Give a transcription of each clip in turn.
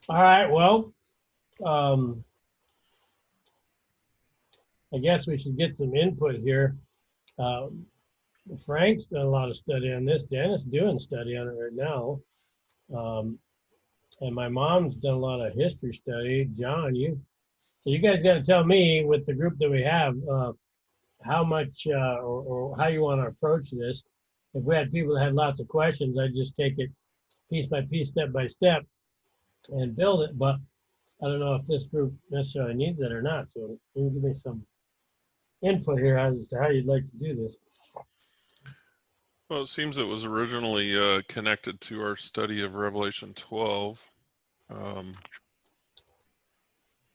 All right, well, I guess we should get some input here. Frank's done a lot of study on this. Dennis doing study on it right now. And my mom's done a lot of history study. John, so you guys got to tell me with the group that we have, how much or how you want to approach this. If we had people that had lots of questions, I'd just take it piece by piece, step by step, and build it. But I don't know if this group necessarily needs it or not. So you give me some input here as to how you'd like to do this. Well, it seems it was originally connected to our study of Revelation 12.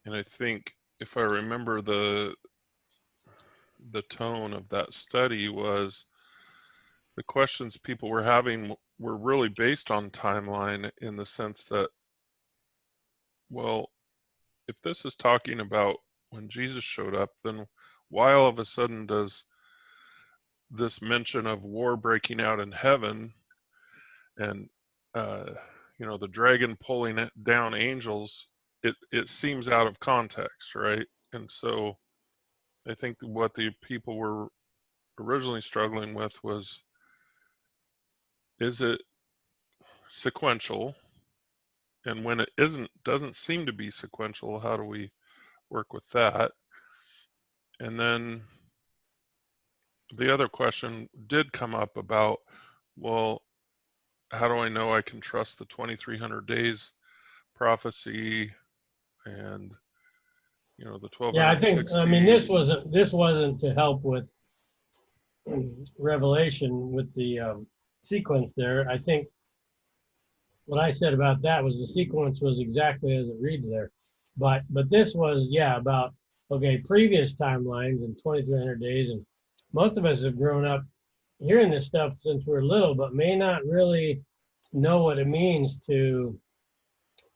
And I think if I remember the tone of that study was the questions people were having were really based on timeline in the sense that, well, if this is talking about when Jesus showed up, then why all of a sudden does this mention of war breaking out in heaven and the dragon pulling it down angels, it seems out of context, right? And so I think what the people were originally struggling with was, is it sequential? And when it doesn't seem to be sequential, how do we work with that? And then the other question did come up about, well, how do I know I can trust the 2300 days prophecy and the 1260? Yeah, I think this wasn't to help with Revelation with the sequence there. I think what I said about that was the sequence was exactly as it reads there, but this was about previous timelines and 2300 days, and most of us have grown up hearing this stuff since we were little, but may not really know what it means to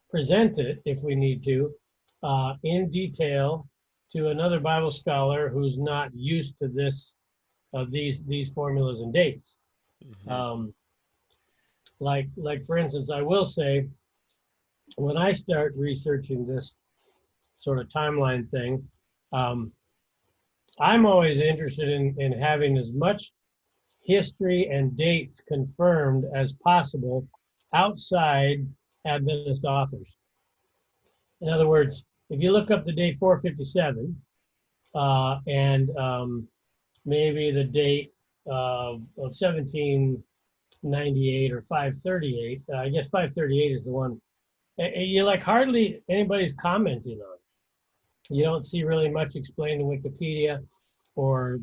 present it if we need to in detail to another Bible scholar who's not used to these formulas and dates. Mm-hmm. Like for instance, I will say, when I start researching this sort of timeline thing, I'm always interested in having as much history and dates confirmed as possible outside Adventist authors. In other words, if you look up the date 457 and maybe the date of 1798 or 538, I guess 538 is the one, you hardly anybody's commenting on it. You don't see really much explained in Wikipedia or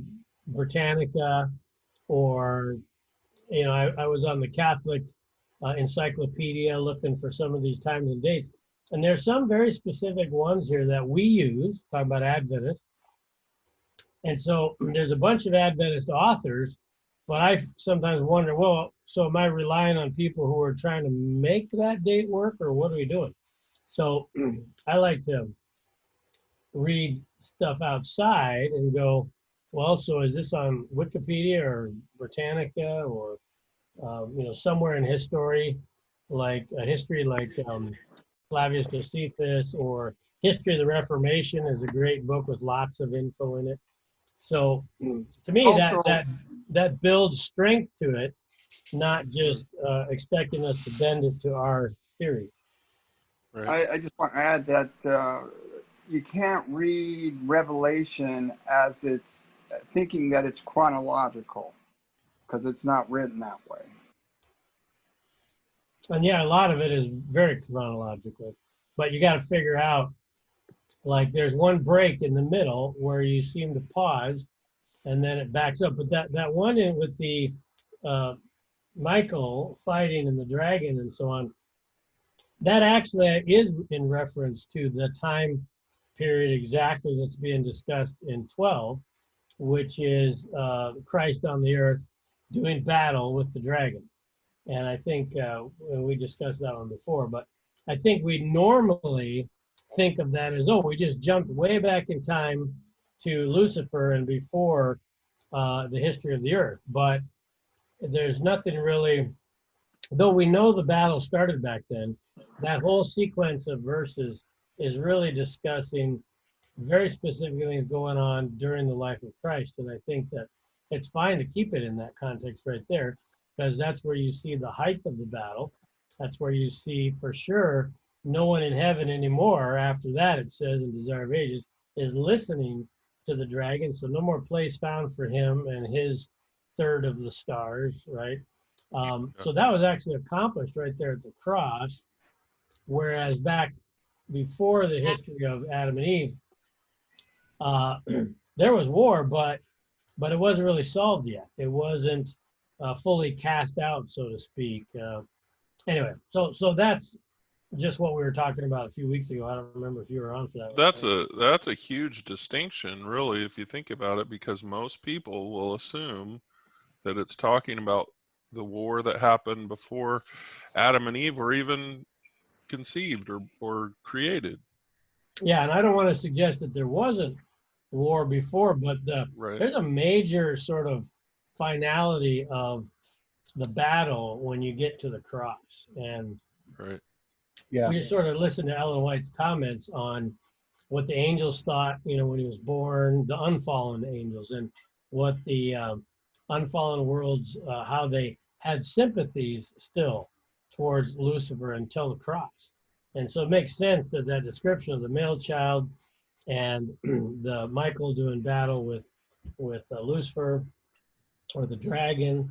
Britannica, or I was on the Catholic encyclopedia looking for some of these times and dates, and there's some very specific ones here that we use, talking about Adventists. And so there's a bunch of Adventist authors, but I sometimes wonder, well, so am I relying on people who are trying to make that date work, or what are we doing? So I like to read stuff outside and go, well, so is this on Wikipedia or Britannica or somewhere in history, like Flavius Josephus, or History of the Reformation is a great book with lots of info in it. So to me, also, that builds strength to it, not just expecting us to bend it to our theory. Right. I just want to add that you can't read Revelation as it's thinking that it's chronological, because it's not written that way. And yeah, a lot of it is very chronological, but you got to figure out, like, there's one break in the middle where you seem to pause and then it backs up. But that one in with the Michael fighting and the dragon and so on, that actually is in reference to the time period exactly that's being discussed in 12, which is Christ on the earth doing battle with the dragon. And I think we discussed that one before, but I think we normally think of that as, oh, we just jumped way back in time to Lucifer and before the history of the earth. But there's nothing really, though we know the battle started back then, that whole sequence of verses is really discussing very specific things going on during the life of Christ. And I think that it's fine to keep it in that context right there, because that's where you see the height of the battle. That's where you see for sure no one in heaven anymore. After that, it says in Desire of Ages, is listening to the dragon. So no more place found for him and his third of the stars, right? So that was actually accomplished right there at the cross. Whereas back before the history of Adam and Eve, there was war, but it wasn't really solved yet. It wasn't fully cast out, so to speak. Anyway, so that's just what we were talking about a few weeks ago. I don't remember if you were on for that. That's a huge distinction, really, if you think about it, because most people will assume that it's talking about the war that happened before Adam and Eve were even conceived or created. Yeah, and I don't want to suggest that there wasn't war before, but there's a major sort of finality of the battle when you get to the cross. And yeah, we just sort of listened to Ellen White's comments on what the angels thought, when he was born, the unfallen angels, and what the unfallen worlds, how they had sympathies still towards Lucifer until the cross. And so it makes sense that that description of the male child and the Michael doing battle with Lucifer or the dragon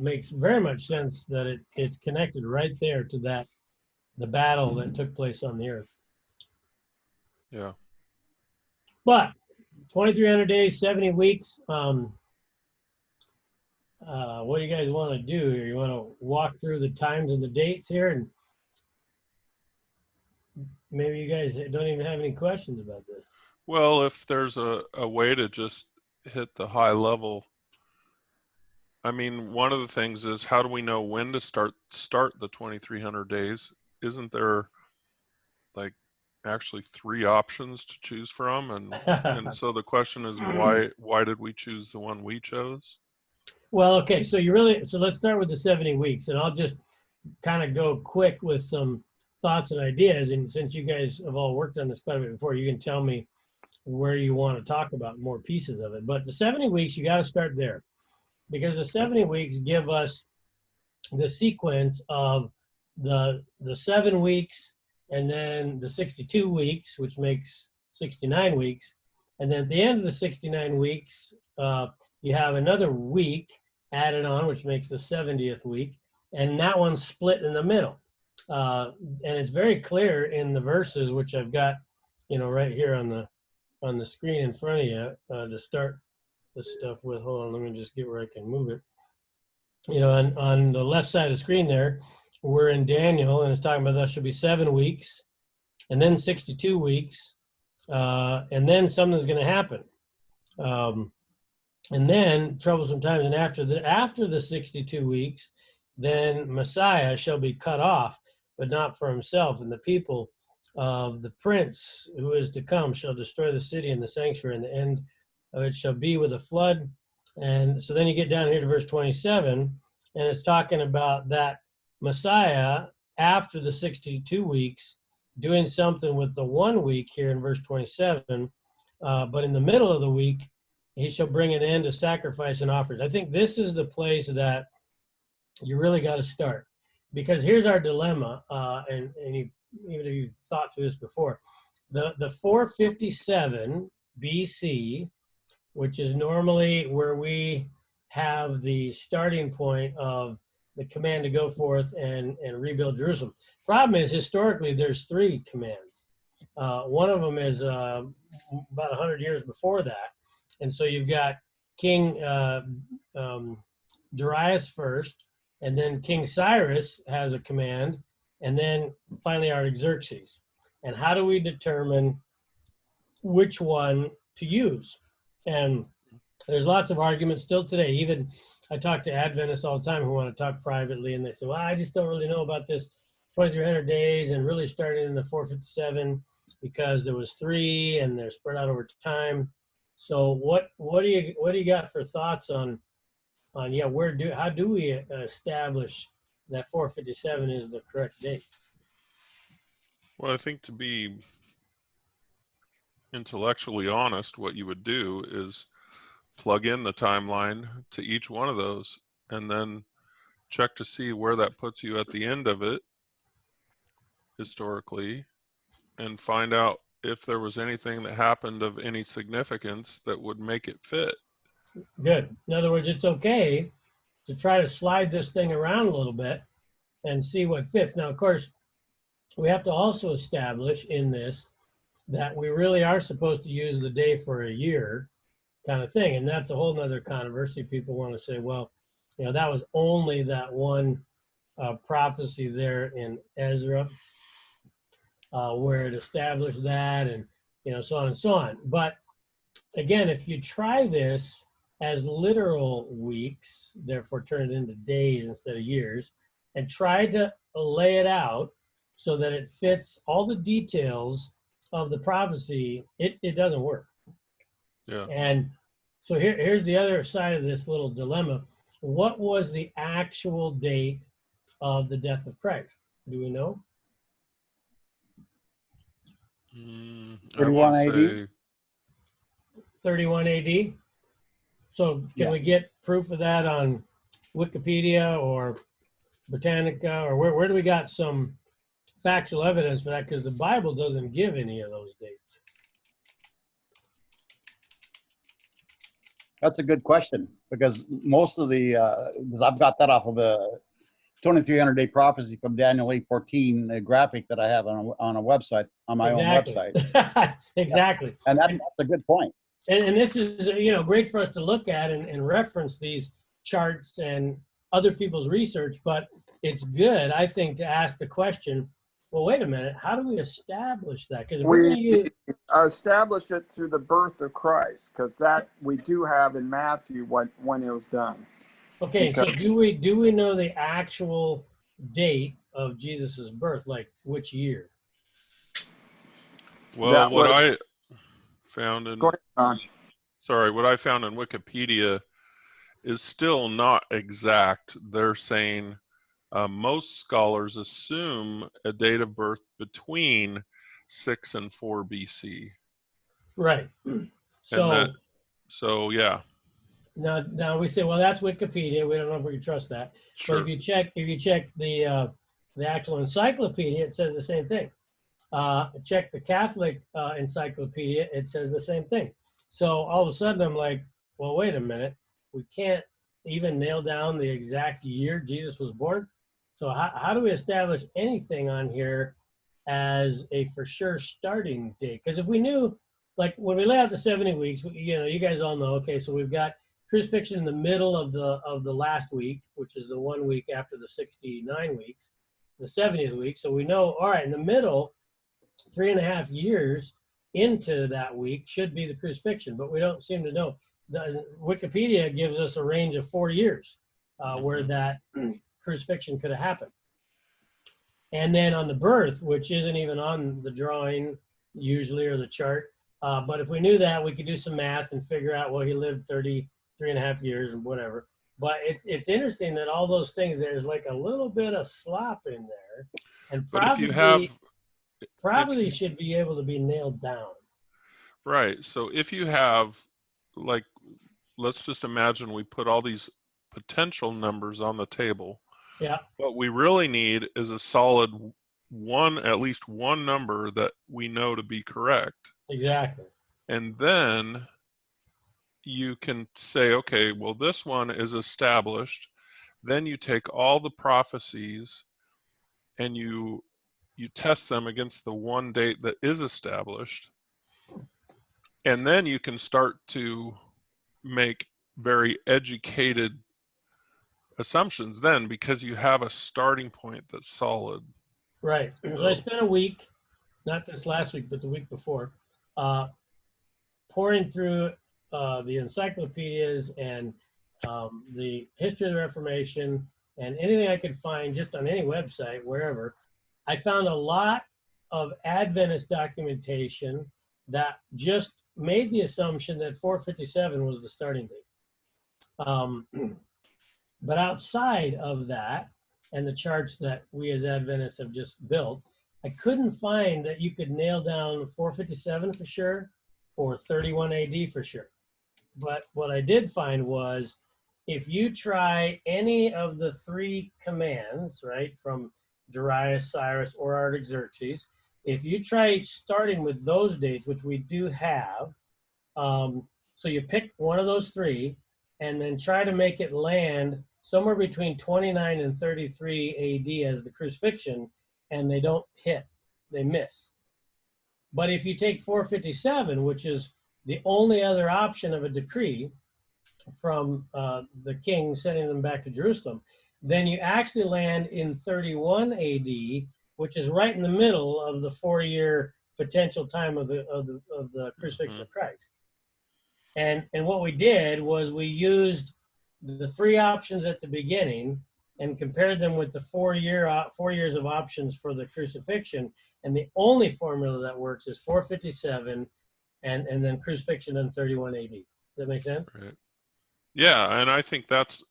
makes very much sense that it's connected right there to the battle that took place on the earth. Yeah. But 2,300 days, 70 weeks. What do you guys want to do here? You want to walk through the times and the dates here, and maybe you guys don't even have any questions about this. Well, if there's a way to just hit the high level, I mean, one of the things is, how do we know when to start the 2,300 days? Isn't there like actually 3 options to choose from? And so the question is, why did we choose the one we chose? Well, okay, so let's start with the 70 weeks, and I'll just kind of go quick with some thoughts and ideas. And since you guys have all worked on this quite a bit before, you can tell me where you want to talk about more pieces of it. But the 70 weeks, you got to start there, because the 70 weeks give us the sequence of the 7 weeks and then the 62 weeks, which makes 69 weeks. And then at the end of the 69 weeks, you have another week added on, which makes the 70th week. And that one's split in the middle. And it's very clear in the verses, which I've got, right here on the screen in front of you to start this stuff with. Hold on, let me just get where I can move it. On the left side of the screen there, we're in Daniel, and it's talking about that should be 7 weeks, and then 62 weeks, and then something's going to happen. And then troublesome times, and after the 62 weeks, then Messiah shall be cut off, but not for himself, and the people of the prince who is to come shall destroy the city and the sanctuary, and the end of it shall be with a flood. And so then you get down here to verse 27, and it's talking about that Messiah after the 62 weeks doing something with the 1 week here in verse 27, but in the middle of the week he shall bring an end to sacrifice and offerings. I think this is the place that you really got to start, because here's our dilemma, and even if you've thought through this before, the 457 BC, which is normally where we have the starting point of the command to go forth and rebuild Jerusalem. Problem is, historically, there's 3 commands. One of them is about 100 years before that. And so you've got King Darius first, and then King Cyrus has a command, and then finally Artaxerxes. And how do we determine which one to use? And there's lots of arguments still today. Even I talk to Adventists all the time who want to talk privately, and they say, well, I just don't really know about this 2,300 days and really starting in the 457 because there was 3 and they're spread out over time. So what do you got for thoughts on yeah, how do we establish that 457 is the correct date? Well, I think to be intellectually honest, what you would do is plug in the timeline to each one of those and then check to see where that puts you at the end of it historically, and find out if there was anything that happened of any significance that would make it fit. Good. In other words, it's okay to try to slide this thing around a little bit and see what fits. Now, of course, we have to also establish in this that we really are supposed to use the day for a year kind of thing. And that's a whole nother controversy. People want to say, well, that was only that one prophecy there in Ezra where it established that, and so on and so on. But again, if you try this as literal weeks, therefore turn it into days instead of years, and try to lay it out so that it fits all the details of the prophecy, it doesn't work. Yeah. And so here's the other side of this little dilemma. What was the actual date of the death of Christ? Do we know? 31 AD? 31 AD. So can we get proof of that on Wikipedia or Britannica, or where do we got some factual evidence for that? Because the Bible doesn't give any of those dates. That's a good question, because most of the, because I've got that off of a 2300 day prophecy from Daniel 8:14 graphic that I have on a website, on my own website. Exactly. And that's a good point. And this is, great for us to look at and reference these charts and other people's research, but it's good, I think, to ask the question, well, wait a minute, how do we establish that? Because we established it through the birth of Christ, because that we do have in Matthew when it was done. Okay, because, so do we know the actual date of Jesus's birth, like which year? Well, what I found in what I found in Wikipedia is still not exact. They're saying most scholars assume a date of birth between 6 and 4 BC. Right. So yeah. Now we say, well, that's Wikipedia. We don't know if we can trust that. Sure. But if you check the actual encyclopedia, it says the same thing. Check the Catholic encyclopedia, it says the same thing. So all of a sudden I'm like, well, wait a minute. We can't even nail down the exact year Jesus was born. So how do we establish anything on here as a for sure starting date? Because if we knew, like when we lay out the 70 weeks, you guys all know, okay, so we've got crucifixion in the middle of the last week, which is the 1 week after the 69 weeks, the 70th week. So we know, all right, in the middle, 3.5 years into that week should be the crucifixion, but we don't seem to know. The Wikipedia gives us a range of 4 years where that crucifixion could have happened. And then on the birth, which isn't even on the drawing usually or the chart, but if we knew that, we could do some math and figure out, well, he lived 33.5 years and whatever. But it's interesting that all those things, there's like a little bit of slop in there. And prophecy should be able to be nailed down. Right. So if you have, like, let's just imagine we put all these potential numbers on the table. Yeah. What we really need is a solid at least one number that we know to be correct. Exactly. And then you can say, okay, well, this one is established. Then you take all the prophecies and you test them against the one date that is established. And then you can start to make very educated assumptions then, because you have a starting point that's solid. Right. So I spent a week, not this last week, but the week before, pouring through the encyclopedias and the history of the Reformation and anything I could find just on any website, wherever. I found a lot of Adventist documentation that just made the assumption that 457 was the starting date. But outside of that, and the charts that we as Adventists have just built, I couldn't find that you could nail down 457 for sure or 31 AD for sure. But what I did find was if you try any of the three commands, right, from Darius, Cyrus, or Artaxerxes, if you try starting with those dates, which we do have, so you pick one of those three and then try to make it land somewhere between 29 and 33 AD as the crucifixion, and they don't hit, they miss. But if you take 457, which is the only other option of a decree from the king sending them back to Jerusalem, then you actually land in 31 AD, which is right in the middle of the 4-year potential time of the crucifixion of Christ. And what we did was we used the three options at the beginning and compared them with the 4 years of options for the crucifixion. And the only formula that works is 457 and then crucifixion in 31 AD. Does that make sense? Right. Yeah, and I think that's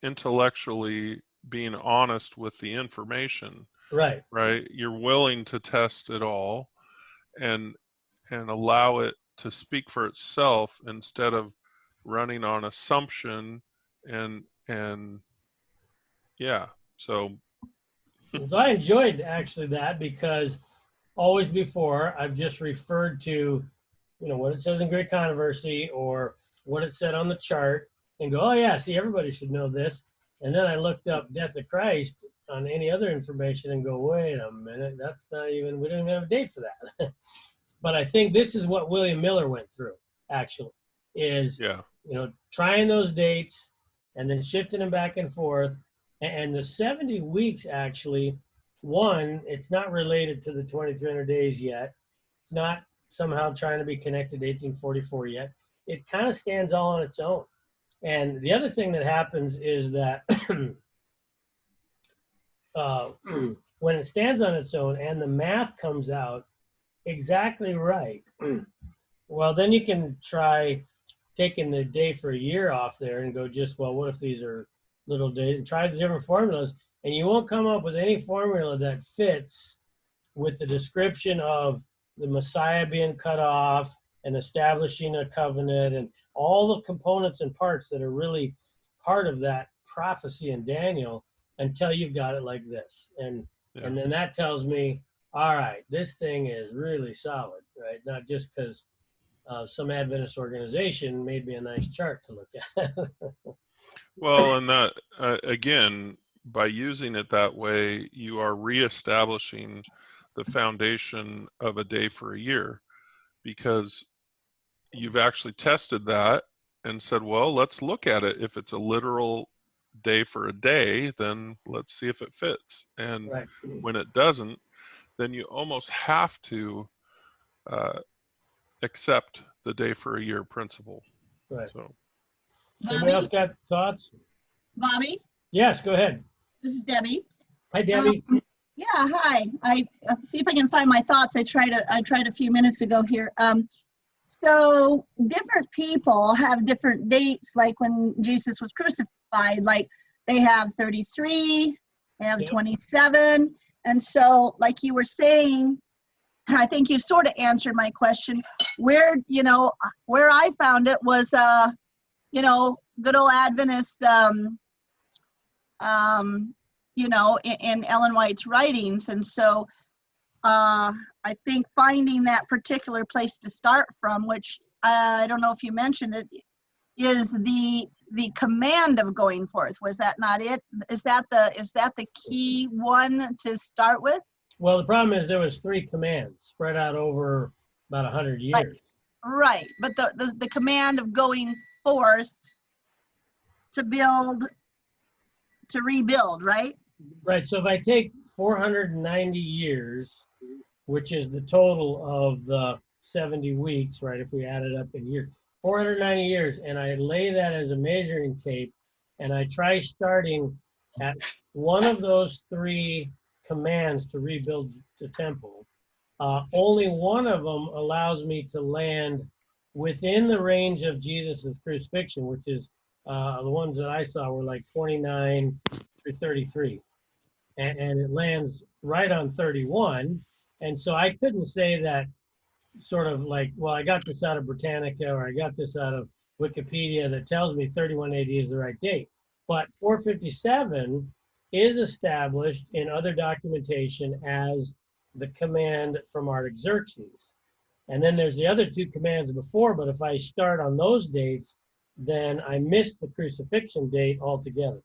intellectually being honest with the information. Right. Right. You're willing to test it all and allow it to speak for itself instead of running on assumption and yeah. So I enjoyed actually that because always before I've just referred to, what it says in Great Controversy or what it said on the chart and go, oh yeah, see, everybody should know this. And then I looked up Death of Christ on any other information and go, wait a minute, that's not even, we don't even have a date for that. But I think this is what William Miller went through, actually, is, trying those dates and then shifting them back and forth. And the 70 weeks, actually, one, it's not related to the 2300 days yet. It's not somehow trying to be connected to 1844 yet. It kind of stands all on its own. And the other thing that happens is that when it stands on its own and the math comes out exactly right, well, then you can try taking the day for a year off there and go what if these are little days, and try the different formulas, and you won't come up with any formula that fits with the description of the Messiah being cut off and establishing a covenant and all the components and parts that are really part of that prophecy in Daniel until you've got it like this. And then that tells me, all right, this thing is really solid, right? Not just because some Adventist organization made me a nice chart to look at. Well, and that, again, by using it that way, you are reestablishing the foundation of a day for a year, because you've actually tested that and said, well, let's look at it. If it's a literal day for a day, then let's see if it fits. And when it doesn't, then you almost have to accept the day for a year principle. Right. So. Anybody else got thoughts? Bobby? Yes, go ahead. This is Debbie. Hi, Debbie. Yeah, hi. I see if I can find my thoughts. I tried a few minutes ago here. So different people have different dates, like when Jesus was crucified, like they have 33, they have 27. And so like you were saying, I think you sort of answered my question. Where I found it was, good old Adventist, in Ellen White's writings. And so I think finding that particular place to start from, which I don't know if you mentioned it, is the command of going forth. Was that not it? Is that the key one to start with? Well, the problem is there was 3 commands spread out over about 100 years. Right. But the command of going forth to rebuild, right? Right. So if I take 490 years, which is the total of the 70 weeks, right? If we add it up in years, 490 years, and I lay that as a measuring tape, and I try starting at one of those 3 commands to rebuild the temple, Only one of them allows me to land within the range of Jesus's crucifixion, which is the ones that I saw were like 29 through 33. And it lands right on 31. And so I couldn't say that sort of like, well, I got this out of Britannica or I got this out of Wikipedia that tells me 31 AD is the right date. But 457 is established in other documentation as the command from Artaxerxes. And then there's the other two commands before, but if I start on those dates, then I miss the crucifixion date altogether.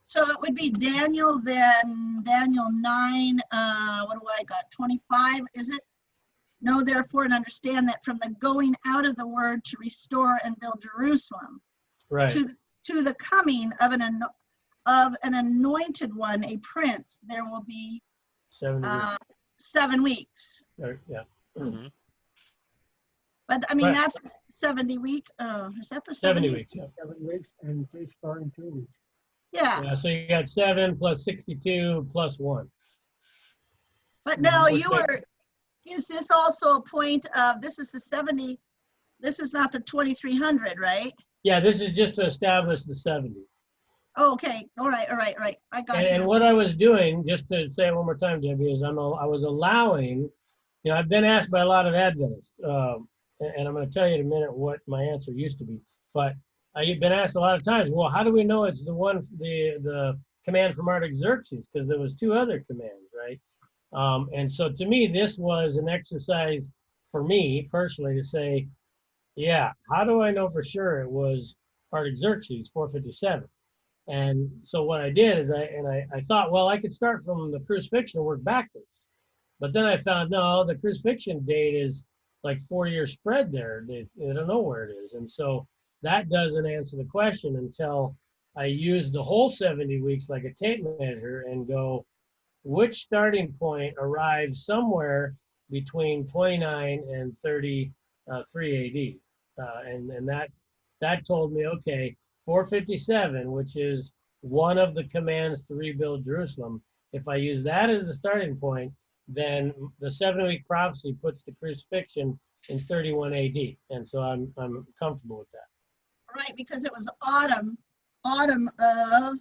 So it would be Daniel, then Daniel 9, what do I got, 25, is it? Know therefore and understand that from the going out of the word to restore and build Jerusalem, Right. to the coming of an anointed one, a prince, there will be 7 weeks. Yeah. Mm-hmm. But I mean, Right. that's 70 week. Is that the 70 weeks. Yeah. 7 weeks and 3 starting 2 weeks. Yeah. Yeah. So you got 7 plus 62 plus 1. But now Which you were, is this also a point of, this is the 70, this is not the 2300, right? Yeah. This is just to establish the 70. Oh, okay. All right. I got And you. what I was doing, just to say it one more time, Debbie, is I was allowing, you know, I've been asked by a lot of Adventists, and I'm going to tell you in a minute what my answer used to be. But I've been asked a lot of times, well, how do we know it's the one, the command from Artaxerxes? Because there was 2 other commands, right? And so to me, this was an exercise for me personally to say, yeah, how do I know for sure it was Artaxerxes 457? And so what I did is I thought, well, I could start from the crucifixion and work backwards. But then I found, no, the crucifixion date is like 4-year spread there. They don't know where it is. And so that doesn't answer the question until I use the whole 70 weeks like a tape measure and go, which starting point arrives somewhere between 29 and 33 AD. And that told me, okay, 457, which is one of the commands to rebuild Jerusalem. If I use that as the starting point, then the 7-week prophecy puts the crucifixion in 31 AD. And so I'm comfortable with that. Right, because it was autumn of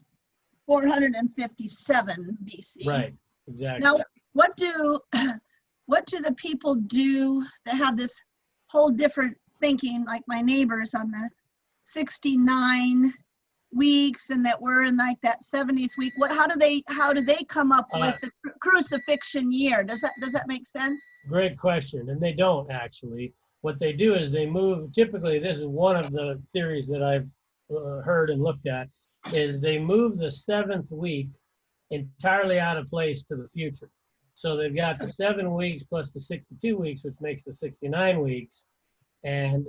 457 BC. Right, exactly. Now, what do the people do that have this whole different thinking, like my neighbors on the 69 weeks and that we're in like that 70th week? How do they come up with the crucifixion year? Does that make sense? Great question. And they don't actually. What they do is they move, typically this is one of the theories that I've heard and looked at, is they move the 7th week entirely out of place to the future. So they've got the 7 weeks plus the 62 weeks, which makes the 69 weeks. And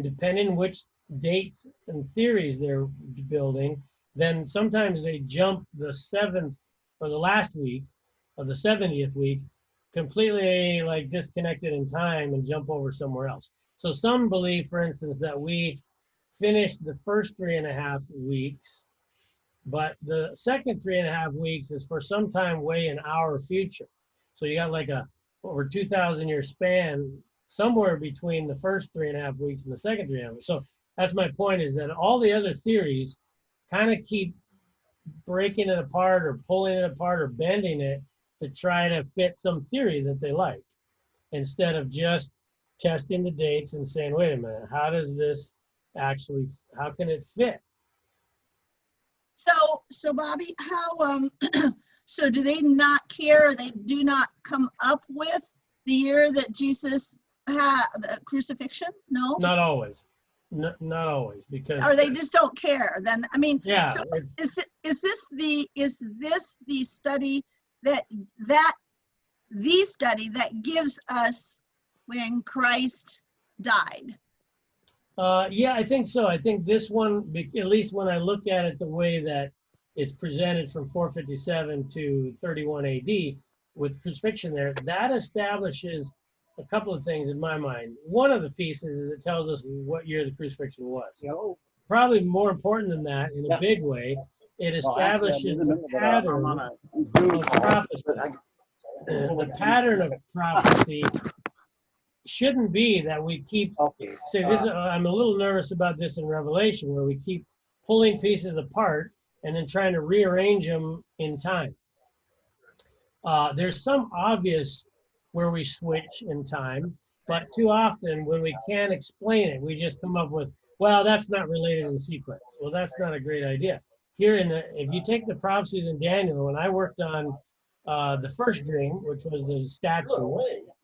depending which dates and theories they're building, then sometimes they jump the 7th or the last week of the 70th week completely like disconnected in time and jump over somewhere else. So some believe, for instance, that we finished the first 3.5 weeks, but the second 3.5 weeks is for some time way in our future. So you got like a over 2,000 year span somewhere between the first 3.5 weeks and the second 3.5 weeks. So that's my point, is that all the other theories kind of keep breaking it apart or pulling it apart or bending it to try to fit some theory that they like, instead of just testing the dates and saying, wait a minute, how does this actually, how can it fit? So Bobby, how so do they not care? They do not come up with the year that Jesus had the crucifixion? No, Not always. Not always, because or they just don't care. Then I mean, yeah, so is this the study that the study that gives us when Christ died? yeah, I think so. I think this one, at least when I look at it the way that it's presented from 457 to 31 AD with crucifixion there, that establishes a couple of things in my mind. One of the pieces is it tells us what year the crucifixion was. Probably more important than that, in a big way, it establishes the pattern of prophecy. the pattern of prophecy shouldn't be that we keep, say this, I'm a little nervous about this in Revelation, where we keep pulling pieces apart and then trying to rearrange them in time. There's some obvious where we switch in time, but too often when we can't explain it, we just come up with, well, that's not related in sequence. Well, that's not a great idea. Here if you take the prophecies in Daniel, when I worked on the first dream, which was the statue,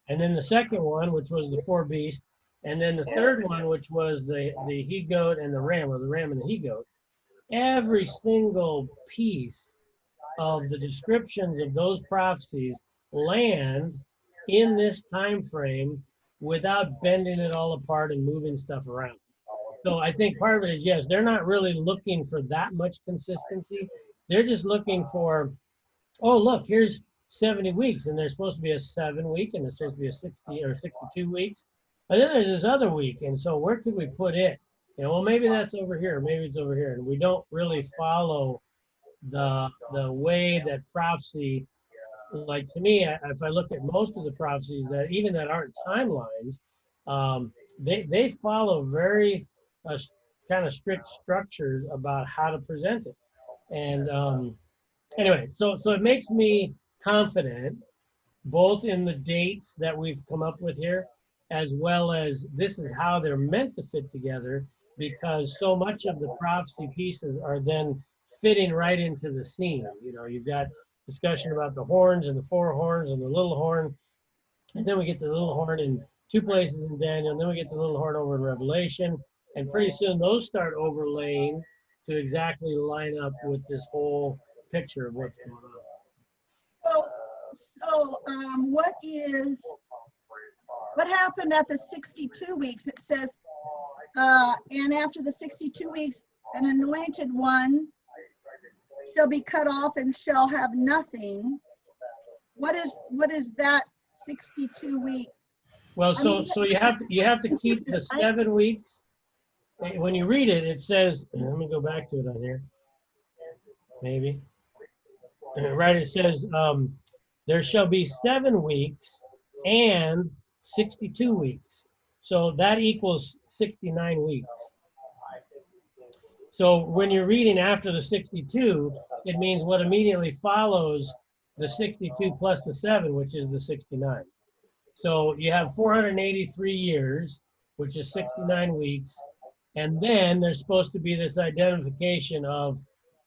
and then the second one, which was the 4 beasts, and then the third one, which was the he-goat and the ram, or the ram and the he-goat, every single piece of the descriptions of those prophecies land in this time frame without bending it all apart and moving stuff around. So I think part of it is, yes, they're not really looking for that much consistency. They're just looking for, oh, look, here's 70 weeks, and there's supposed to be a 7 week, and there's supposed to be a 60 or 62 weeks. And then there's this other week, and so where could we put it? You know, well, maybe that's over here, maybe it's over here, and we don't really follow the way that prophecy, like to me, if I look at most of the prophecies that even that aren't timelines, they follow very kind of strict structures about how to present it. And anyway, so it makes me confident both in the dates that we've come up with here, as well as this is how they're meant to fit together, because so much of the prophecy pieces are then fitting right into the scene. You know, you've got discussion about the horns and the 4 horns and the little horn, and then we get the little horn in 2 places in Daniel, and then we get the little horn over in Revelation, and pretty soon those start overlaying to exactly line up with this whole picture of what's going on. So what happened at the 62 weeks? It says, and after the 62 weeks, an anointed one shall be cut off and shall have nothing. What is that 62 week? Well, so you have to keep the 7 weeks. When you read it, it says, let me go back to it on here. Maybe. Right, it says, there shall be 7 weeks and 62 weeks. So that equals 69 weeks. So when you're reading after the 62, it means what immediately follows the 62 plus the 7, which is the 69. So you have 483 years, which is 69 weeks. And then there's supposed to be this identification of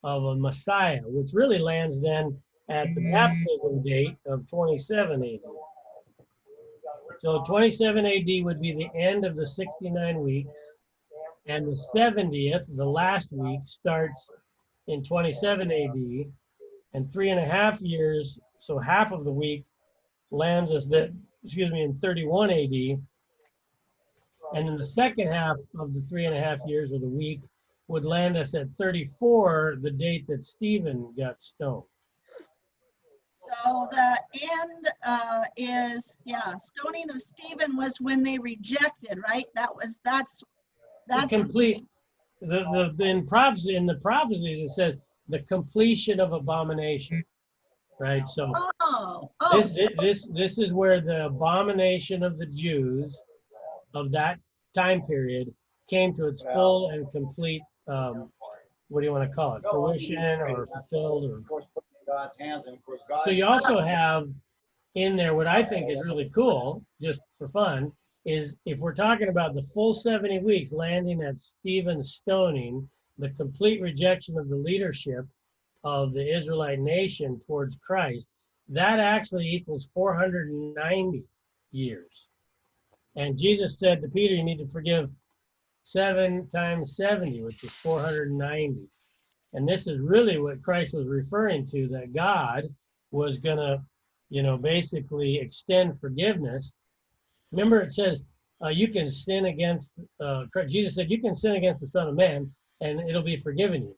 a Messiah, which really lands then at the baptism date of 27 AD. So 27 AD would be the end of the 69 weeks. And the 70th, the last week, starts in 27 AD. And 3.5 years, so half of the week, lands us in 31 AD. And then the second half of the 3.5 years of the week would land us at 34, the date that Stephen got stoned. So the end is, stoning of Stephen was when they rejected, right? That's complete. In the prophecies it says the completion of abomination, right? So this is where the abomination of the Jews of that time period came to its full and complete, what do you want to call it, fruition or fulfilled, or so you also have in there what I think is really cool, just for fun, is if we're talking about the full 70 weeks landing at Stephen's stoning, the complete rejection of the leadership of the Israelite nation towards Christ, that actually equals 490 years. And Jesus said to Peter, you need to forgive 7 times 70, which is 490. And this is really what Christ was referring to, that God was going to, basically extend forgiveness. Remember, it says you can sin against, Jesus said, you can sin against the Son of Man and it'll be forgiven you.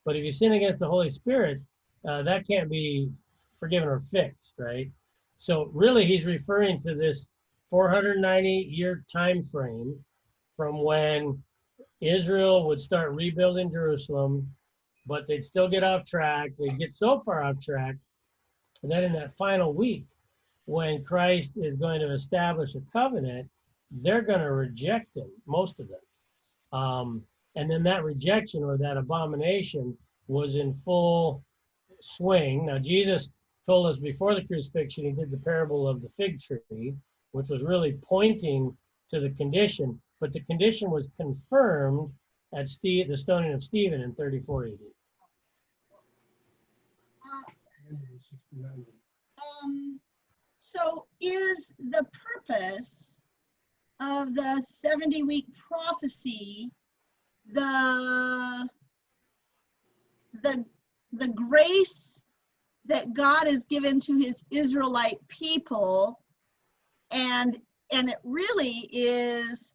But if you sin against the Holy Spirit, that can't be forgiven or fixed, right? So really, he's referring to this 490-year time frame from when Israel would start rebuilding Jerusalem, but they'd still get off track. They'd get so far off track, and then in that final week, when Christ is going to establish a covenant, they're going to reject him, most of them. And then that rejection or that abomination was in full swing. Now, Jesus told us before the crucifixion, he did the parable of the fig tree, which was really pointing to the condition, but the condition was confirmed at the stoning of Stephen in 34 AD. So is the purpose of the 70-week prophecy the grace that God has given to his Israelite people, and it really is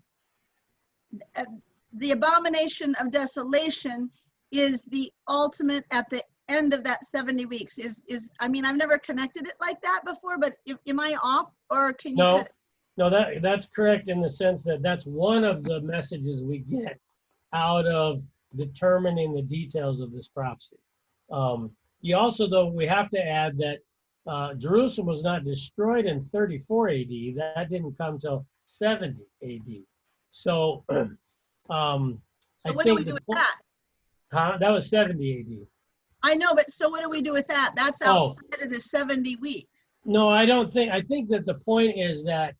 the abomination of desolation is the ultimate at the end of that 70 weeks is I mean, I've never connected it like that before, but am I off, or can you cut it? No, that's correct in the sense that that's one of the messages we get out of determining the details of this prophecy. You also, though, we have to add that Jerusalem was not destroyed in 34 AD. That didn't come till 70 AD. So, So what do we do with that? That was 70 AD. I know, but so what do we do with that? That's outside of the 70 weeks. No, I don't think. I think that the point is that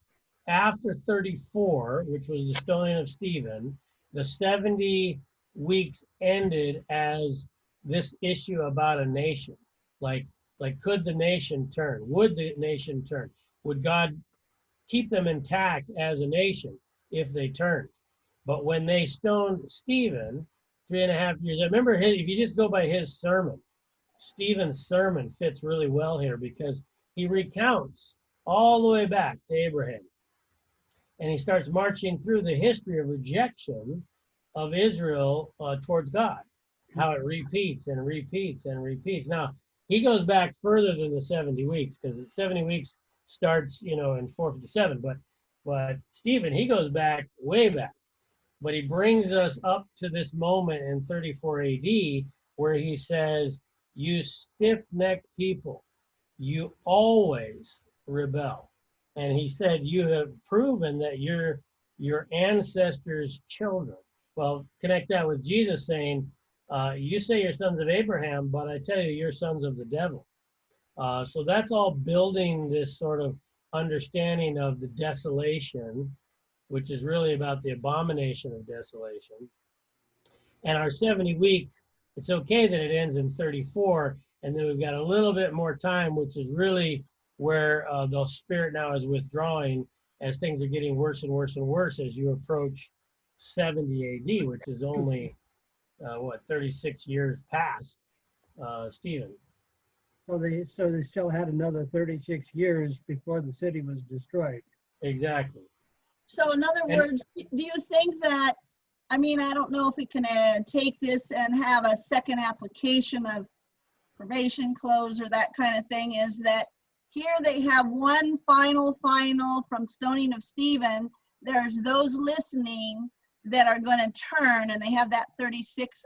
after 34, which was the stoning of Stephen, the 70 weeks ended as this issue about a nation. Like could the nation turn? Would the nation turn? Would God keep them intact as a nation if they turned? But when they stoned Stephen, 3.5 years, I remember if you just go by his sermon, Stephen's sermon fits really well here because he recounts all the way back to Abraham. And he starts marching through the history of rejection of Israel towards God, how it repeats and repeats and repeats. Now, he goes back further than the 70 weeks because the 70 weeks starts, in 457. But Stephen, he goes back way back. But he brings us up to this moment in 34 AD where he says, you stiff-necked people, you always rebel. And he said, you have proven that you're your ancestors' children. Well, connect that with Jesus saying, you say you're sons of Abraham, but I tell you, you're sons of the devil. So that's all building this sort of understanding of the desolation, which is really about the abomination of desolation. And our 70 weeks, it's okay that it ends in 34, and then we've got a little bit more time, which is really where the Spirit now is withdrawing as things are getting worse and worse and worse as you approach 70 AD, which is only, 36 years past Stephen. So they still had another 36 years before the city was destroyed. Exactly. So in other words, do you think that, I mean, I don't know if we can take this and have a second application of probation close or that kind of thing, is that here they have one final from stoning of Stephen. There's those listening that are going to turn, and they have that 36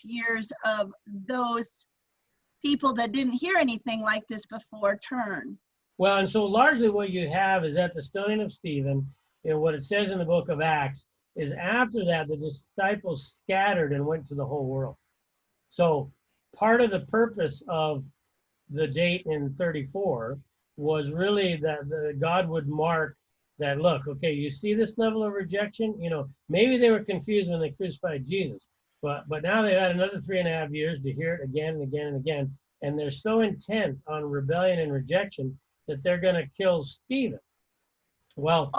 years of those people that didn't hear anything like this before turn. Well, and so largely what you have is at the stoning of Stephen, what it says in the book of Acts is after that, the disciples scattered and went to the whole world. So part of the purpose of the date in 34 was really that God would mark that, look, okay, you see this level of rejection? Maybe they were confused when they crucified Jesus, but now they've had another 3.5 years to hear it again and again and again. And they're so intent on rebellion and rejection that they're going to kill Stephen. Well,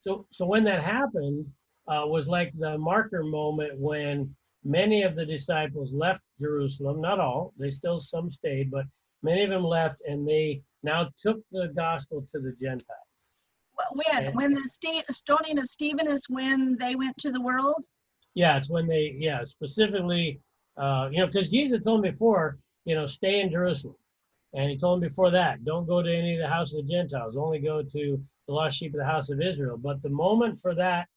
so when that happened was like the marker moment when many of the disciples left Jerusalem, not all, some stayed, but many of them left, and they now took the gospel to the Gentiles. When the stoning of Stephen is when they went to the world? Yeah, it's when specifically, because Jesus told them before, stay in Jerusalem. And he told them before that, don't go to any of the house of the Gentiles, only go to the lost sheep of the house of Israel. But the moment for that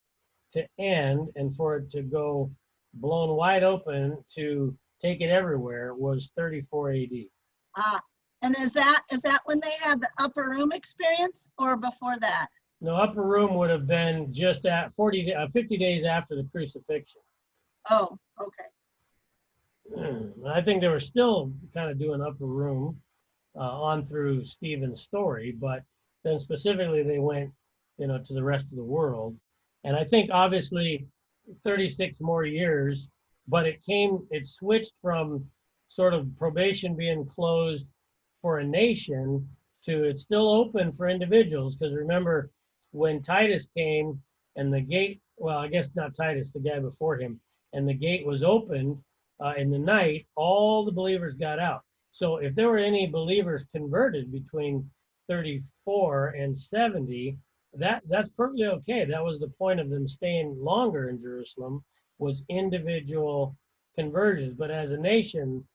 to end and for it to go blown wide open to take it everywhere was 34 AD. And is that when they had the upper room experience or before that? No, upper room would have been just at 50 days after the crucifixion. Oh, okay. I think they were still kind of doing upper room on through Stephen's story, but then specifically they went, to the rest of the world. And I think obviously 36 more years, but it switched from sort of probation being closed for a nation to it's still open for individuals. Because remember, when Titus came and the gate, well, I guess not Titus, the guy before him, and the gate was opened in the night, all the believers got out. So if there were any believers converted between 34 and 70, that's perfectly okay. That was the point of them staying longer in Jerusalem, was individual conversions. But as a nation,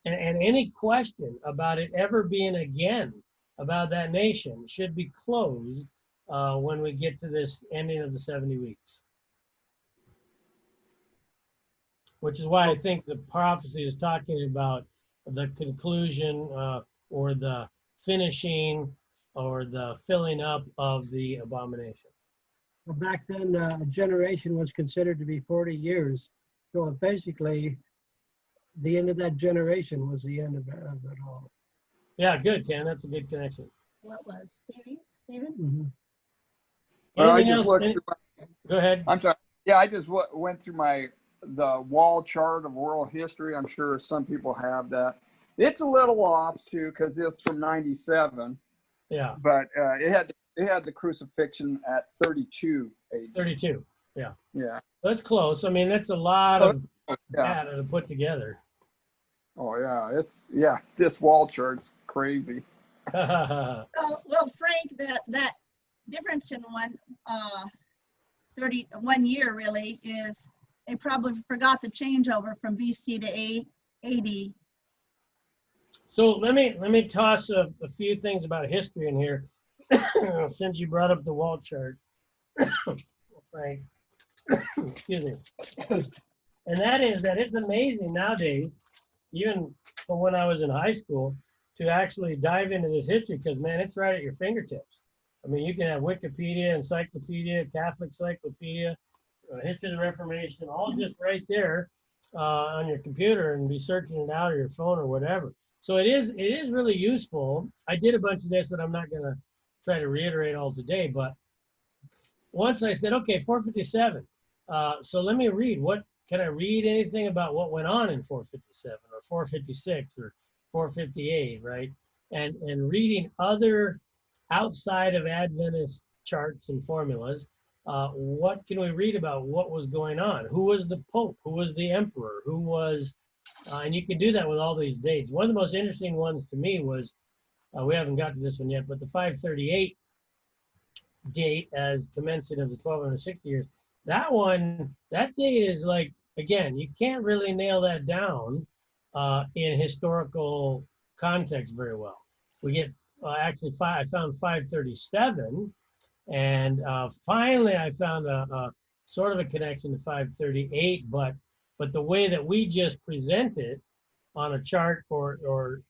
and any question about it ever being again about that nation should be closed when we get to this ending of the 70 weeks. Which is why I think the prophecy is talking about the conclusion or the finishing or the filling up of the abomination. Well, back then, a generation was considered to be 40 years. So basically, the end of that generation was the end of it all. Yeah, good, Ken. That's a good connection. What was Stephen? Mm-hmm. Anything else? Go ahead. I'm sorry. Yeah, I just went through the wall chart of world history. I'm sure some people have that. It's a little off too because it's from '97. Yeah. But it had the crucifixion at 32 AD. 32. Yeah. Yeah. That's close. I mean, that's a lot of data to put together. Oh yeah, this wall chart's crazy. Well, Frank, that difference in 1 year really is they probably forgot the changeover from BC to AD. So let me toss a few things about history in here, since you brought up the wall chart, Frank. Excuse me. And that is that it's amazing nowadays, even from when I was in high school, to actually dive into this history because, man, it's right at your fingertips. I mean, you can have Wikipedia, Encyclopedia, Catholic Cyclopedia, History of the Reformation, all just right there on your computer and be searching it out or your phone or whatever. So it is really useful. I did a bunch of this that I'm not going to try to reiterate all today, but once I said, okay, 457. So let me read. Can I read anything about what went on in 457 or 456 or 458, right? And reading other outside of Adventist charts and formulas, what can we read about what was going on? Who was the Pope? Who was the Emperor? Who was, and you can do that with all these dates. One of the most interesting ones to me was, we haven't got to this one yet, but the 538 date as commencing of the 1260 years. That date is like, again, you can't really nail that down in historical context very well. We get actually I found 537, and finally I found a sort of a connection to 538, but the way that we just present it on a chart or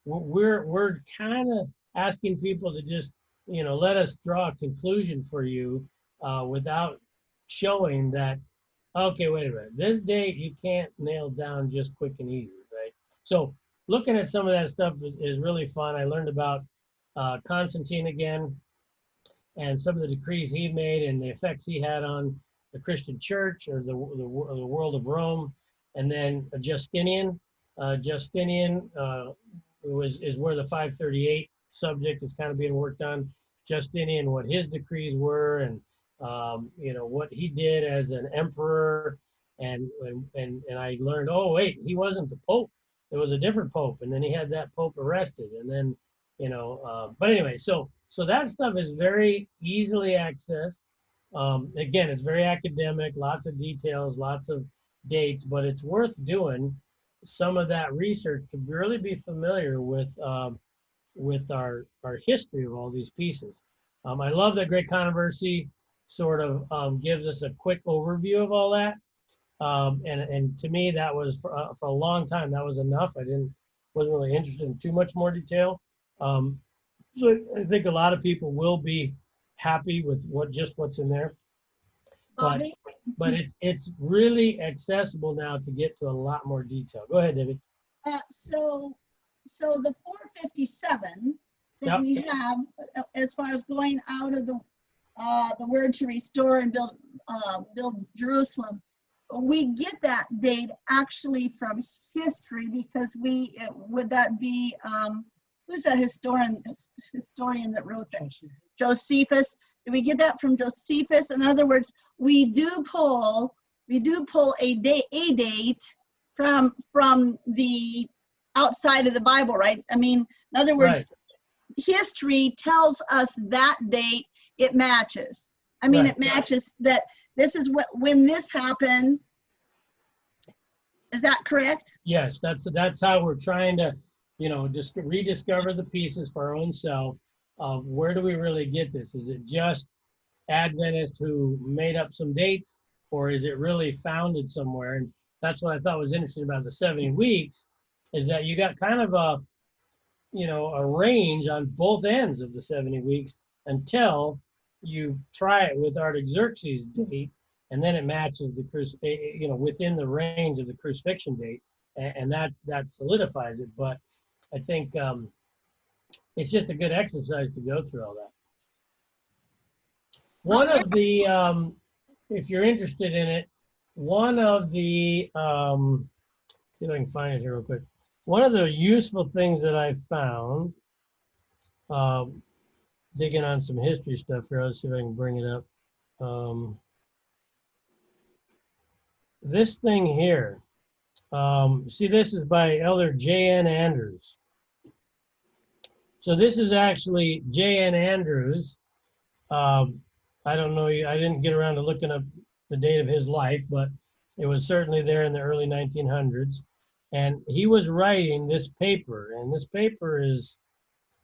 we're kind of asking people to just let us draw a conclusion for you without showing that, okay, wait a minute, this date you can't nail down just quick and easy, right? So looking at some of that stuff is really fun. I learned about Constantine again and some of the decrees he made and the effects he had on the Christian church or the world of Rome. And then Justinian. Justinian is where the 538 subject is kind of being worked on. Justinian, what his decrees were, and what he did as an emperor, and I learned, oh wait, he wasn't the Pope. It was a different Pope, and then he had that Pope arrested, and then but anyway, so that stuff is very easily accessed. Again, it's very academic, lots of details, lots of dates, but it's worth doing some of that research to really be familiar with our history of all these pieces. I love that Great Controversy sort of gives us a quick overview of all that. And to me, that was for a long time, that was enough. I didn't wasn't really interested in too much more detail. So I think a lot of people will be happy with what's in there. Bobby? But it's really accessible now to get to a lot more detail. Go ahead, David. So the 457 that Yep. we have, as far as going out of the word to restore and build Jerusalem, we get that date actually from history, because would that be who's that historian that wrote that? Josephus. Do we get that from Josephus? In other words, we do pull a date from the outside of the Bible, right? I mean, in other words, Right. History tells us that date. It matches. I mean, Right. It matches that this is when this happened. Is that correct? Yes, that's how we're trying to, just rediscover the pieces for our own self of where do we really get this? Is it just Adventists who made up some dates, or is it really founded somewhere? And that's what I thought was interesting about the 70 weeks, is that you got kind of a range on both ends of the 70 weeks until you try it with Artaxerxes' date, and then it matches the within the range of the crucifixion date, and that solidifies it. But I think it's just a good exercise to go through all that. One of the, if you're interested in it, one of the, see if I can find it here real quick. One of the useful things that I found, digging on some history stuff here, let's see if I can bring it up. This thing here, see, this is by Elder J.N. Andrews. So this is actually J.N. Andrews. I don't know, I didn't get around to looking up the date of his life, but it was certainly there in the early 1900s. And he was writing this paper, and this paper is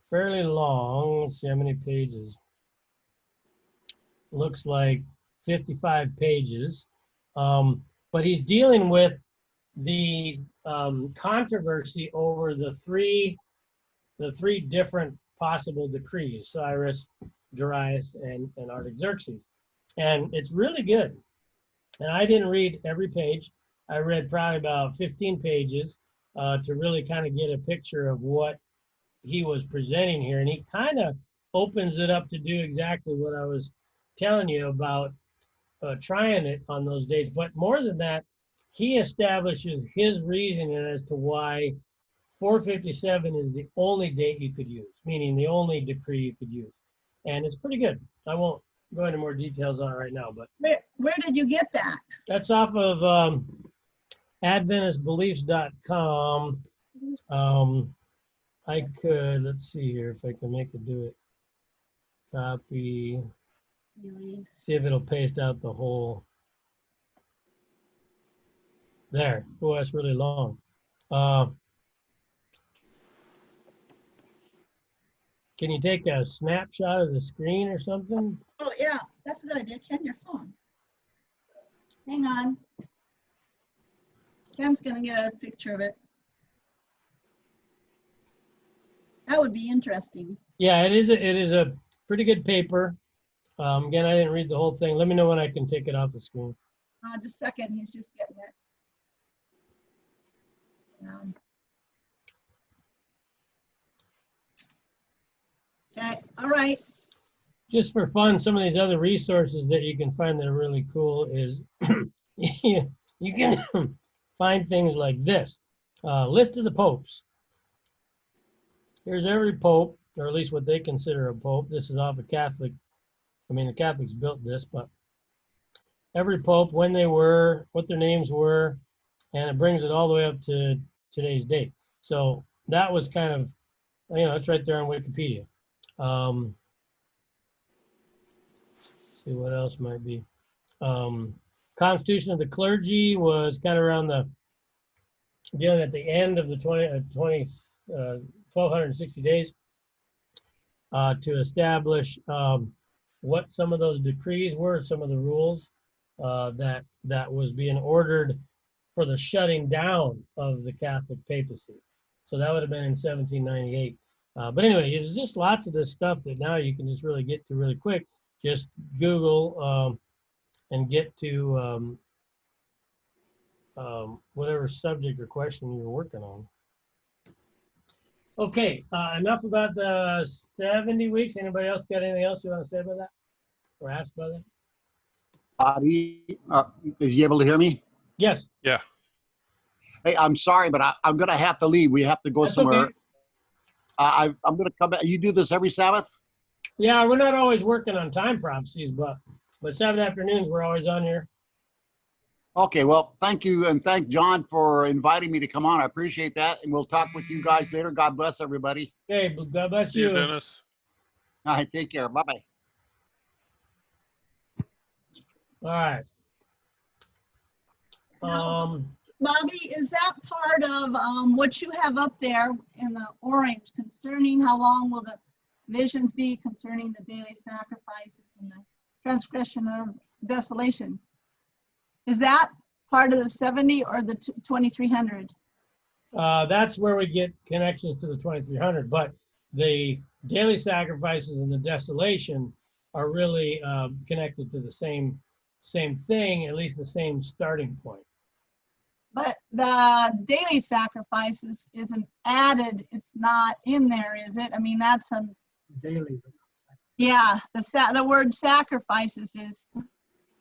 fairly long. Let's see how many pages. Looks like 55 pages. But he's dealing with the controversy over the three different possible decrees: Cyrus, Darius, and Artaxerxes. And it's really good. And I didn't read every page. I read probably about 15 pages to really kind of get a picture of what he was presenting here. And he kind of opens it up to do exactly what I was telling you about trying it on those dates. But more than that, he establishes his reasoning as to why 457 is the only date you could use, meaning the only decree you could use. And it's pretty good. I won't go into more details on it right now, but Where did you get that? that's off of AdventistBeliefs.com. I could, let's see here if I can make it do it. Copy. See if it'll paste out the whole. There. Oh, that's really long. Can you take a snapshot of the screen or something? Oh, yeah, that's a good idea. Ken, your phone. Hang on. Ken's gonna get a picture of it. That would be interesting. Yeah, it is a pretty good paper. Again, I didn't read the whole thing. Let me know when I can take it off the screen. Just a second, he's just getting it. Okay, all right. Just for fun, some of these other resources that you can find that are really cool is you can find things like this. List of the popes. Here's every pope, or at least what they consider a pope. This is off a Catholic. I mean, the Catholics built this, but every pope, when they were, what their names were, and it brings it all the way up to today's date. So that was kind of, it's right there on Wikipedia. See what else might be. Constitution of the Clergy was kind of around dealing at the end of the 1260 days to establish what some of those decrees were, some of the rules that was being ordered for the shutting down of the Catholic papacy. So that would have been in 1798. But anyway, there's just lots of this stuff that now you can just really get to really quick. Just Google and get to whatever subject or question you're working on. Okay, enough about the 70 weeks. Anybody else got anything else you want to say about that or ask about that? Is you able to hear me? Yes. Yeah. Hey, I'm sorry, but I'm going to have to leave. We have to go That's somewhere. okay. I'm going to come back. You do this every Sabbath? Yeah, we're not always working on time prophecies, but Sabbath afternoons we're always on here. Okay, well, thank you, and thank John for inviting me to come on. I appreciate that, and we'll talk with you guys later. God bless everybody. Okay, God bless See you, you. Dennis. All right, take care. Bye-bye. All right. Bobby, is that part of what you have up there in the orange concerning how long will the visions be concerning the daily sacrifices and the transgression of desolation? Is that part of the 70 or the 2300? That's where we get connections to the 2300, but the daily sacrifices and the desolation are really connected to the same thing, at least the same starting point. But the daily sacrifices isn't added. It's not in there, is it? I mean, that's a Daily. yeah. The word sacrifices is.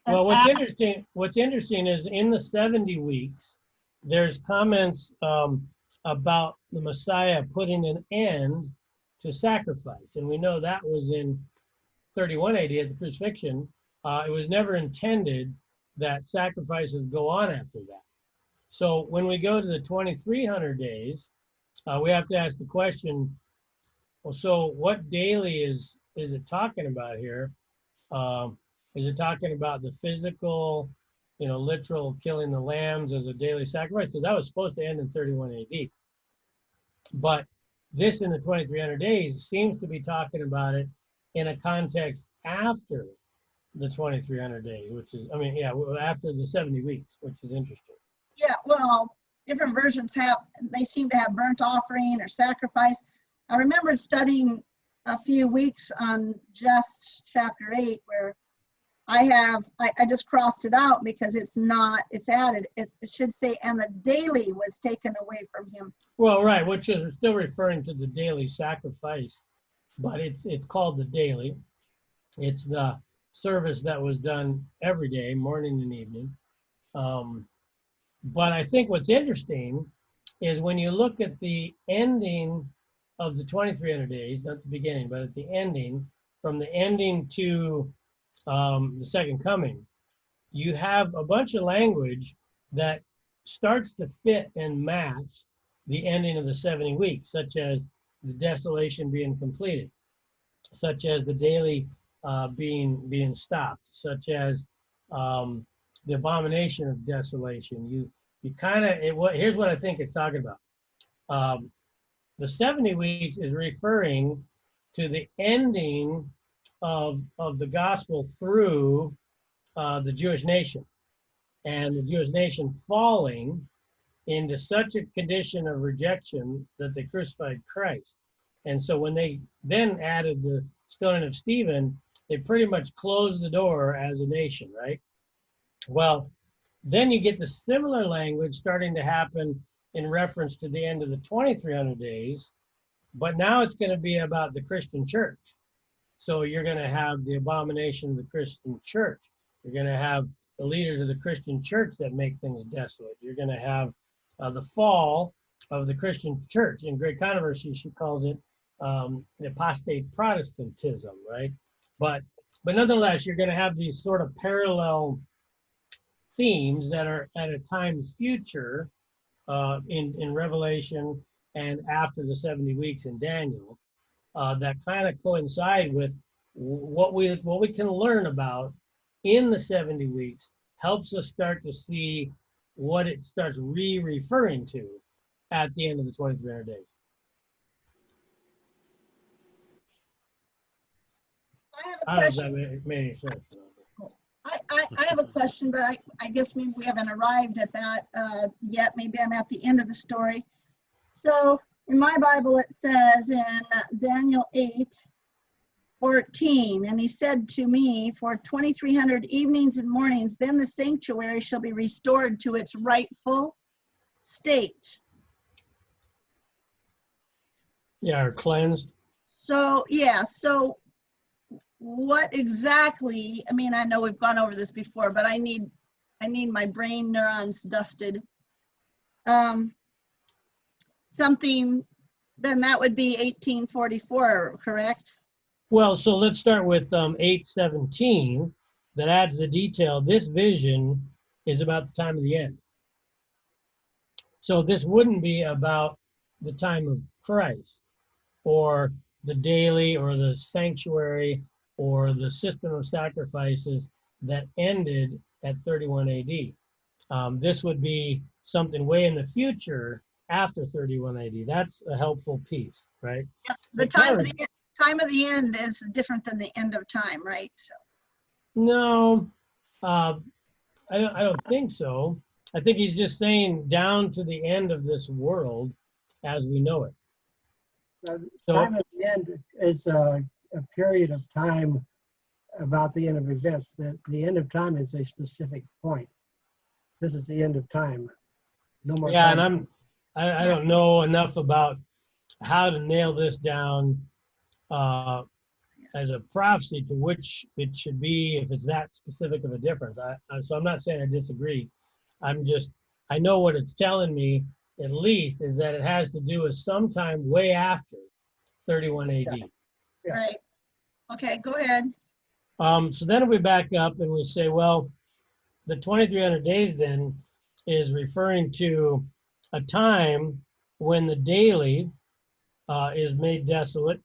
Well, what's interesting is in the 70 weeks, there's comments about the Messiah putting an end to sacrifice, and we know that was in 31 AD at the crucifixion. It was never intended that sacrifices go on after that. So when we go to the 2300 days, we have to ask the question, well, so what daily is it talking about here? Is it talking about the physical, literal killing the lambs as a daily sacrifice? Because that was supposed to end in 31 AD. But this in the 2300 days seems to be talking about it in a context after the 2300 days, which is, after the 70 weeks, which is interesting. Yeah, well, different versions they seem to have burnt offering or sacrifice. I remember studying a few weeks on just chapter 8 where I just crossed it out because it's added. It should say, and the daily was taken away from him. Well, right, which is still referring to the daily sacrifice, but it's called the daily. It's the service that was done every day, morning and evening. But I think what's interesting is when you look at the ending of the 2300 days, not the beginning, but at the ending, from the ending to the second coming, you have a bunch of language that starts to fit and match the ending of the 70 weeks, such as the desolation being completed, such as the daily being stopped, such as the abomination of desolation. You kind of, here's what I think it's talking about. The 70 weeks is referring to the ending of the gospel through the Jewish nation, and the Jewish nation falling into such a condition of rejection that they crucified Christ. And so when they then added the stoning of Stephen, they pretty much closed the door as a nation, right? Well, then you get the similar language starting to happen in reference to the end of the 2300 days, but now it's going to be about the Christian church. So you're going to have the abomination of the Christian church. You're going to have the leaders of the Christian church that make things desolate. You're going to have the fall of the Christian church. In Great Controversy, she calls it apostate Protestantism, right? But nonetheless, you're going to have these sort of parallel themes that are at a time's future in Revelation and after the 70 weeks in Daniel that kind of coincide with what we can learn about in the 70 weeks, helps us start to see what it starts referring to at the end of the 2300 days. I have a question. How does that make any sense? I have a question, but I guess maybe we haven't arrived at that yet. Maybe I'm at the end of the story. So In my Bible, it says in Daniel 8:14, and he said to me, for 2,300 evenings and mornings, then the sanctuary shall be restored to its rightful state. Yeah, or cleansed. So, yeah, so what exactly, I mean, I know we've gone over this before, but I need my brain neurons dusted. Something, then that would be 1844, correct? Well, so let's start with 8:17 that adds the detail. This vision is about the time of the end. So this wouldn't be about the time of Christ or the daily or the sanctuary or the system of sacrifices that ended at 31 AD. This would be something way in the future after 31 AD. That's a helpful piece, right? Yep. The time of the end is different than the end of time, right? So. No, I don't think so. I think he's just saying down to the end of this world as we know it. So, time of the end is a period of time about the end of events. The end of time is a specific point. This is the end of time. No more yeah, time. and I don't know enough about how to nail this down as a prophecy to which it should be, if it's that specific of a difference. So I'm not saying I disagree. I know what it's telling me, at least, is that it has to do with sometime way after 31 AD. Yeah. Right. Okay, go ahead. So then if we back up and we say, well, the 2,300 days then is referring to a time when the daily is made desolate.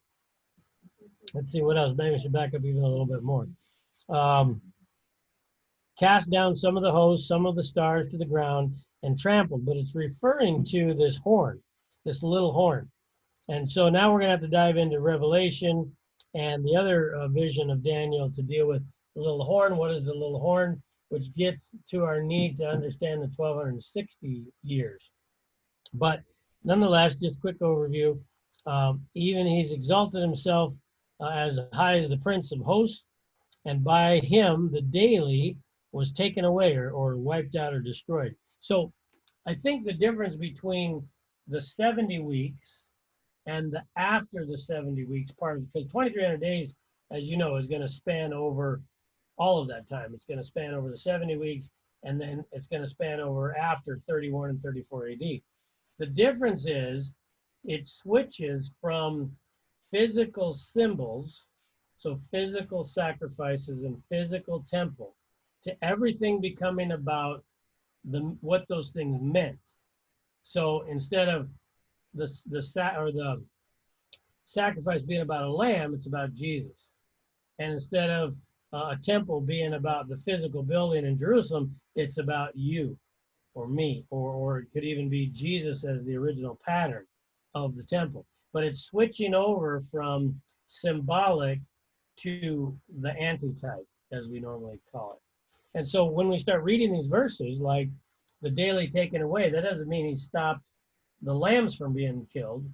Let's see what else. Maybe I should back up even a little bit more. Cast down some of the hosts, some of the stars to the ground, and trampled. But it's referring to this horn, this little horn. And so now we're going to have to dive into Revelation and the other vision of Daniel to deal with the little horn. What is the little horn? Which gets to our need to understand the 1,260 years. But nonetheless, just quick overview. Even he's exalted himself as high as the Prince of Hosts, and by him the daily was taken away or wiped out or destroyed. So I think the difference between the 70 weeks and the after the 70 weeks part of, because 2,300 days, as you know, is going to span over all of that time. It's going to span over the 70 weeks, and then it's going to span over after 31 and 34 AD. The difference is it switches from physical symbols, so physical sacrifices and physical temple, to everything becoming about what those things meant. So instead of the sacrifice being about a lamb, it's about Jesus. And instead of a temple being about the physical building in Jerusalem, it's about you or me, or it could even be Jesus as the original pattern of the temple. But it's switching over from symbolic to the antitype, as we normally call it. And so when we start reading these verses, like the daily taken away, that doesn't mean he stopped the lambs from being killed.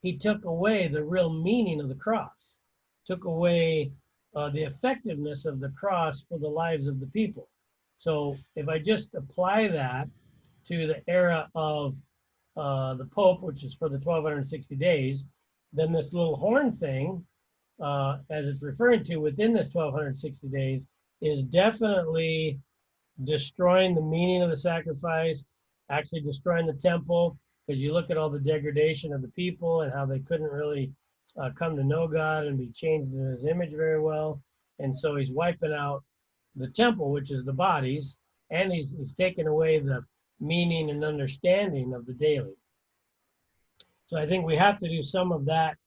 He took away the real meaning of the cross, took away the effectiveness of the cross for the lives of the people. So if I just apply that to the era of the Pope, which is for the 1,260 days, then this little horn thing, as it's referring to within this 1,260 days, is definitely destroying the meaning of the sacrifice, actually destroying the temple, because you look at all the degradation of the people and how they couldn't really come to know God and be changed in his image very well. And so he's wiping out the temple, which is the bodies, and he's taken away the meaning and understanding of the daily. So I think we have to do some of that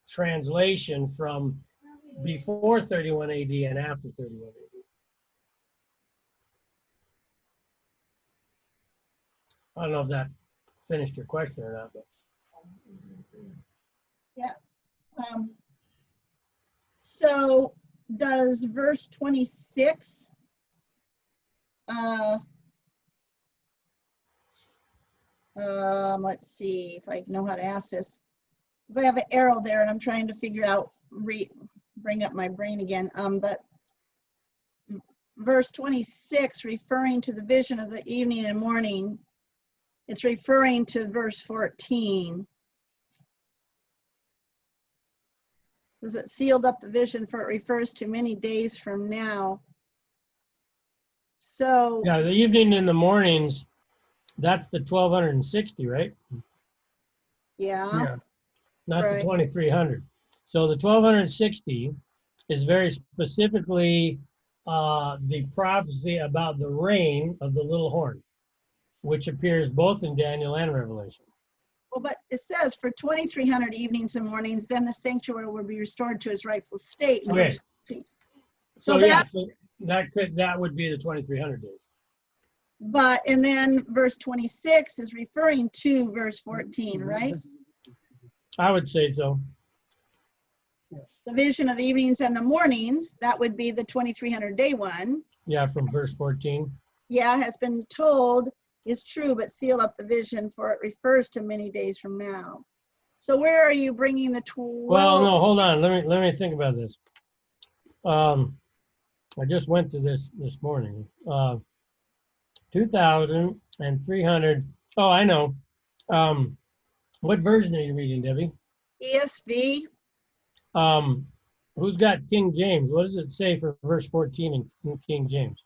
translation from before 31 AD and after 31 AD. I don't know if that finished your question or not. But. Yeah. So does verse 26 Let's see if I know how to ask this. Because I have an arrow there and I'm trying to figure out, bring up my brain again. But verse 26, referring to the vision of the evening and morning, it's referring to verse 14. Says it sealed up the vision, for it refers to many days from now. So Yeah, the evening and the mornings, that's the 1260, right? Yeah. Not Right. the 2300. So the 1260 is very specifically the prophecy about the reign of the little horn, which appears both in Daniel and Revelation. well, but it says for 2300 evenings and mornings, then the sanctuary will be restored to its rightful state. in Okay. verse 14. So, So yeah, so that would be the 2300 days. But, and then verse 26 is referring to verse 14, right? I would say so. The vision of the evenings and the mornings, that would be the 2300 day one. Yeah, from verse 14. Yeah, has been told is true, but seal up the vision, for it refers to many days from now. So where are you bringing the 12? Well, no, hold on. Let me think about this. I just went to this morning. 2,300. Oh, I know. What version are you reading, Debbie? ESV. Who's got King James? What does it say for verse 14 in King James?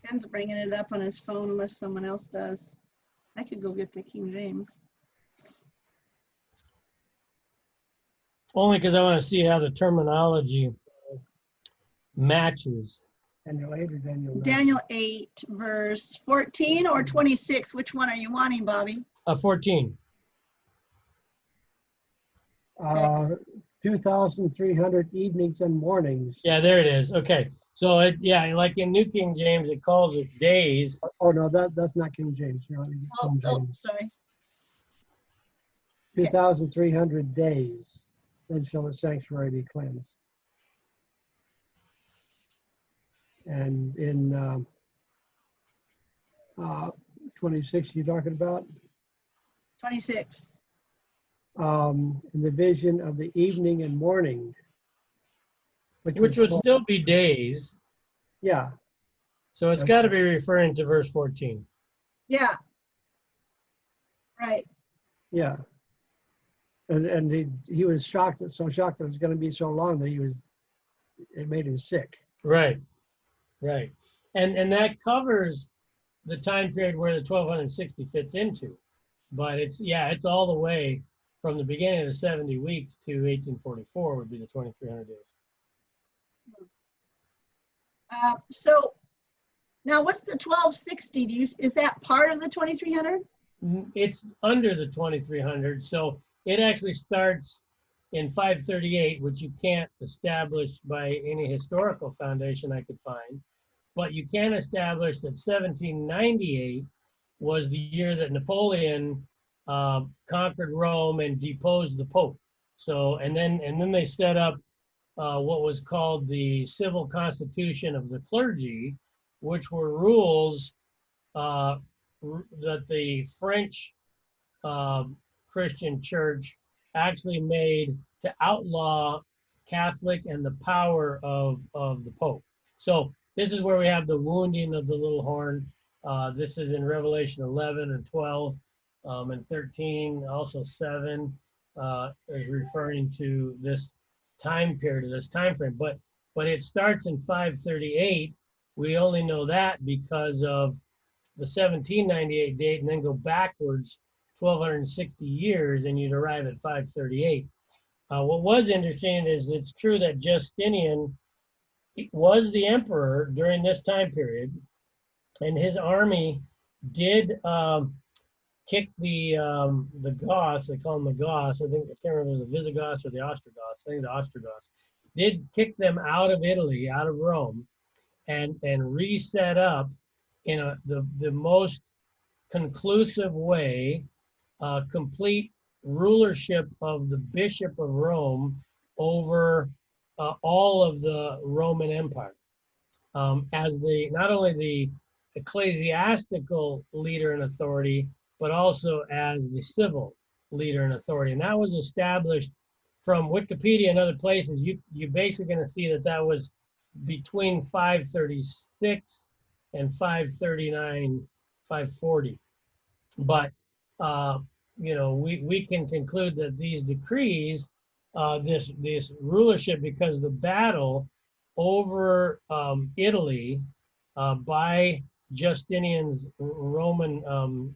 Ken's bringing it up on his phone unless someone else does. I could go get the King James. Only because I want to see how the terminology matches. Daniel 8 or Daniel 9? Daniel 8, verse 14 or 26. Which one are you wanting, Bobby? 14. 2,300 evenings and mornings. Yeah, there it is. Okay. So, like in New King James, it calls it days. Oh, no, that's not King James. You're on King James. Sorry. 2,300 days. Then shall the sanctuary be cleansed. And in 26, you're talking about? 26. In the vision of the evening and morning. Which would still be days. Yeah. So it's got to be referring to verse 14. Yeah. Right. Yeah. And he was shocked, so shocked that it was going to be so long that it made him sick. Right. Right. And that covers the time period where the 1260 fits into. But it's all the way from the beginning of the 70 weeks to 1844 would be the 2300 days. So now what's the 1260? Is that part of the 2300? It's under the 2300. So it actually starts in 538, which you can't establish by any historical foundation I could find. But you can establish that 1798 was the year that Napoleon conquered Rome and deposed the Pope. So and then they set up what was called the Civil Constitution of the Clergy, which were rules that the French Christian Church actually made to outlaw Catholic and the power of the Pope. So this is where we have the wounding of the little horn. This is in Revelation 11 and 12 and 13, also 7 is referring to this time period, this time frame. But it starts in 538. We only know that because of the 1798 date, and then go backwards 1260 years, and you'd arrive at 538. What was interesting is it's true that Justinian was the emperor during this time period, and his army did kick the Goths. They call them the Goths. I can't remember if it was the Visigoths or the Ostrogoths. I think the Ostrogoths did kick them out of Italy, out of Rome, and reset up in the most conclusive way, complete rulership of the Bishop of Rome over all of the Roman Empire, as not only the ecclesiastical leader and authority, but also as the civil leader and authority. And that was established from Wikipedia and other places. You're basically going to see that was between 536 and 539, 540. But we can conclude that these decrees, this rulership, because the battle over Italy by Justinian's Roman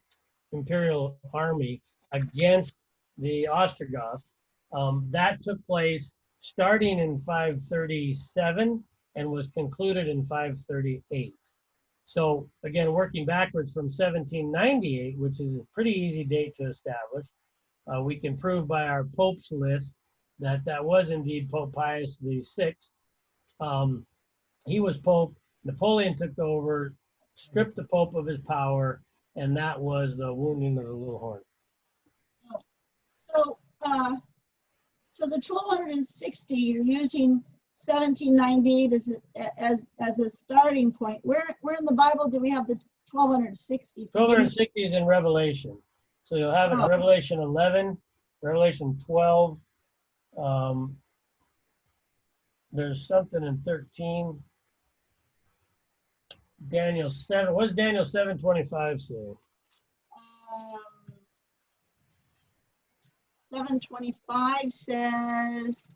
imperial army against the Ostrogoths, that took place starting in 537 and was concluded in 538. So again, working backwards from 1798, which is a pretty easy date to establish, we can prove by our Pope's list that that was indeed Pope Pius VI. He was Pope. Napoleon took over, stripped the Pope of his power, and that was the wounding of the little horn. So, so the 1260, you're using 1798 as a starting point. Where in the Bible do we have the 1260? 1260 is in Revelation. So you'll have it in Revelation 11, Revelation 12. There's something in 13. Daniel 7. What's Daniel 7:25 say? 7:25 says,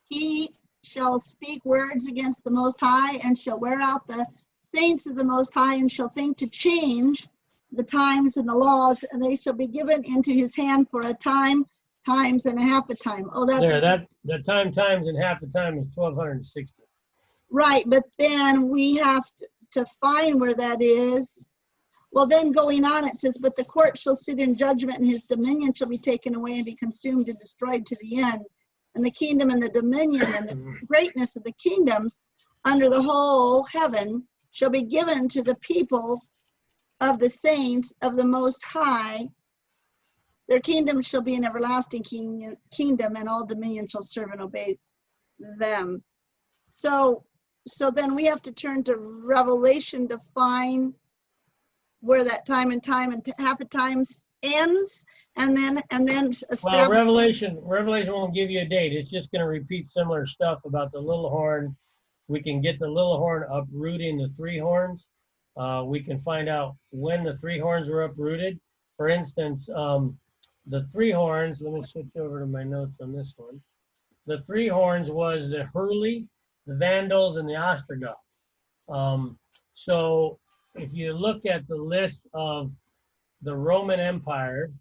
he shall speak words against the Most High and shall wear out the saints of the Most High and shall think to change the times and the laws, and they shall be given into his hand for a time, times, and a half a time. Oh, that's there. The time, times, and half a time is 1260. Right, but then we have to find where that is. Well, then going on, it says, but the court shall sit in judgment, and his dominion shall be taken away and be consumed and destroyed to the end. And the kingdom and the dominion and the greatness of the kingdoms under the whole heaven shall be given to the people of the saints of the Most High. Their kingdom shall be an everlasting kingdom, and all dominion shall serve and obey them. So then we have to turn to Revelation to find where that time and half a times ends, and then well, Revelation won't give you a date. It's just going to repeat similar stuff about the little horn. We can get the little horn uprooting the three horns. We can find out when the three horns were uprooted. For instance, the three horns, let me switch over to my notes on this one. The three horns was the Hurley, the Vandals, and the Ostrogoths. So if you look at the list of the Roman Empire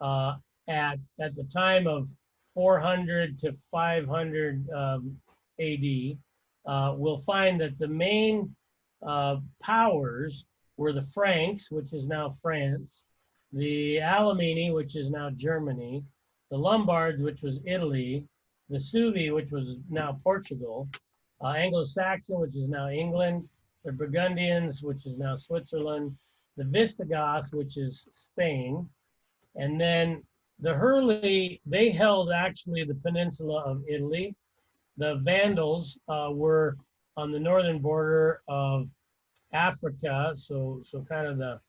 at the time of 400 to 500 AD, we'll find that the main powers were the Franks, which is now France, the Alemanni, which is now Germany, the Lombards, which was Italy, the Suevi, which was now Portugal, Anglo-Saxon, which is now England, the Burgundians, which is now Switzerland, the Visigoths, which is Spain, and then the Hurley, they held actually the peninsula of Italy. The Vandals were on the northern border of Africa, so kind of the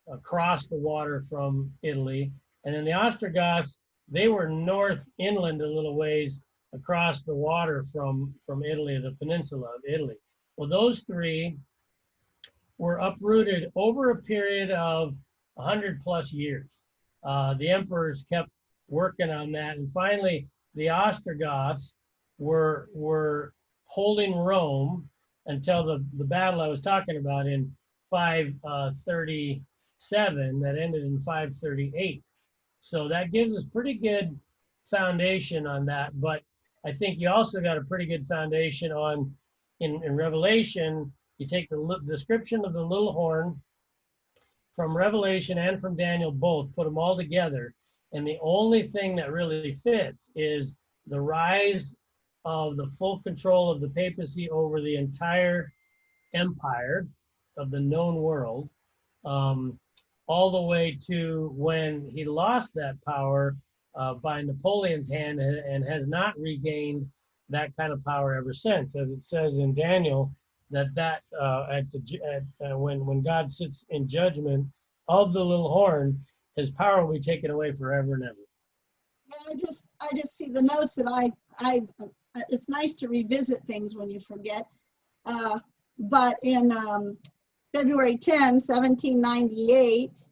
across the water from Italy. And then the Ostrogoths, they were north inland a little ways across the water from Italy, the peninsula of Italy. Well, those three were uprooted over a period of 100 plus years. The emperors kept working on that, and finally the Ostrogoths were holding Rome until the battle I was talking about in 537 that ended in 538. So that gives us pretty good foundation on that. But I think you also got a pretty good foundation on in Revelation. You take the description of the little horn from Revelation and from Daniel, both, put them all together. And the only thing that really fits is the rise of the full control of the papacy over the entire empire of the known world, all the way to when he lost that power by Napoleon's hand and has not regained that kind of power ever since. As it says in Daniel, when God sits in judgment of the little horn, his power will be taken away forever and ever. Yeah, I just see the notes that it's nice to revisit things when you forget. But in February 10, 1798,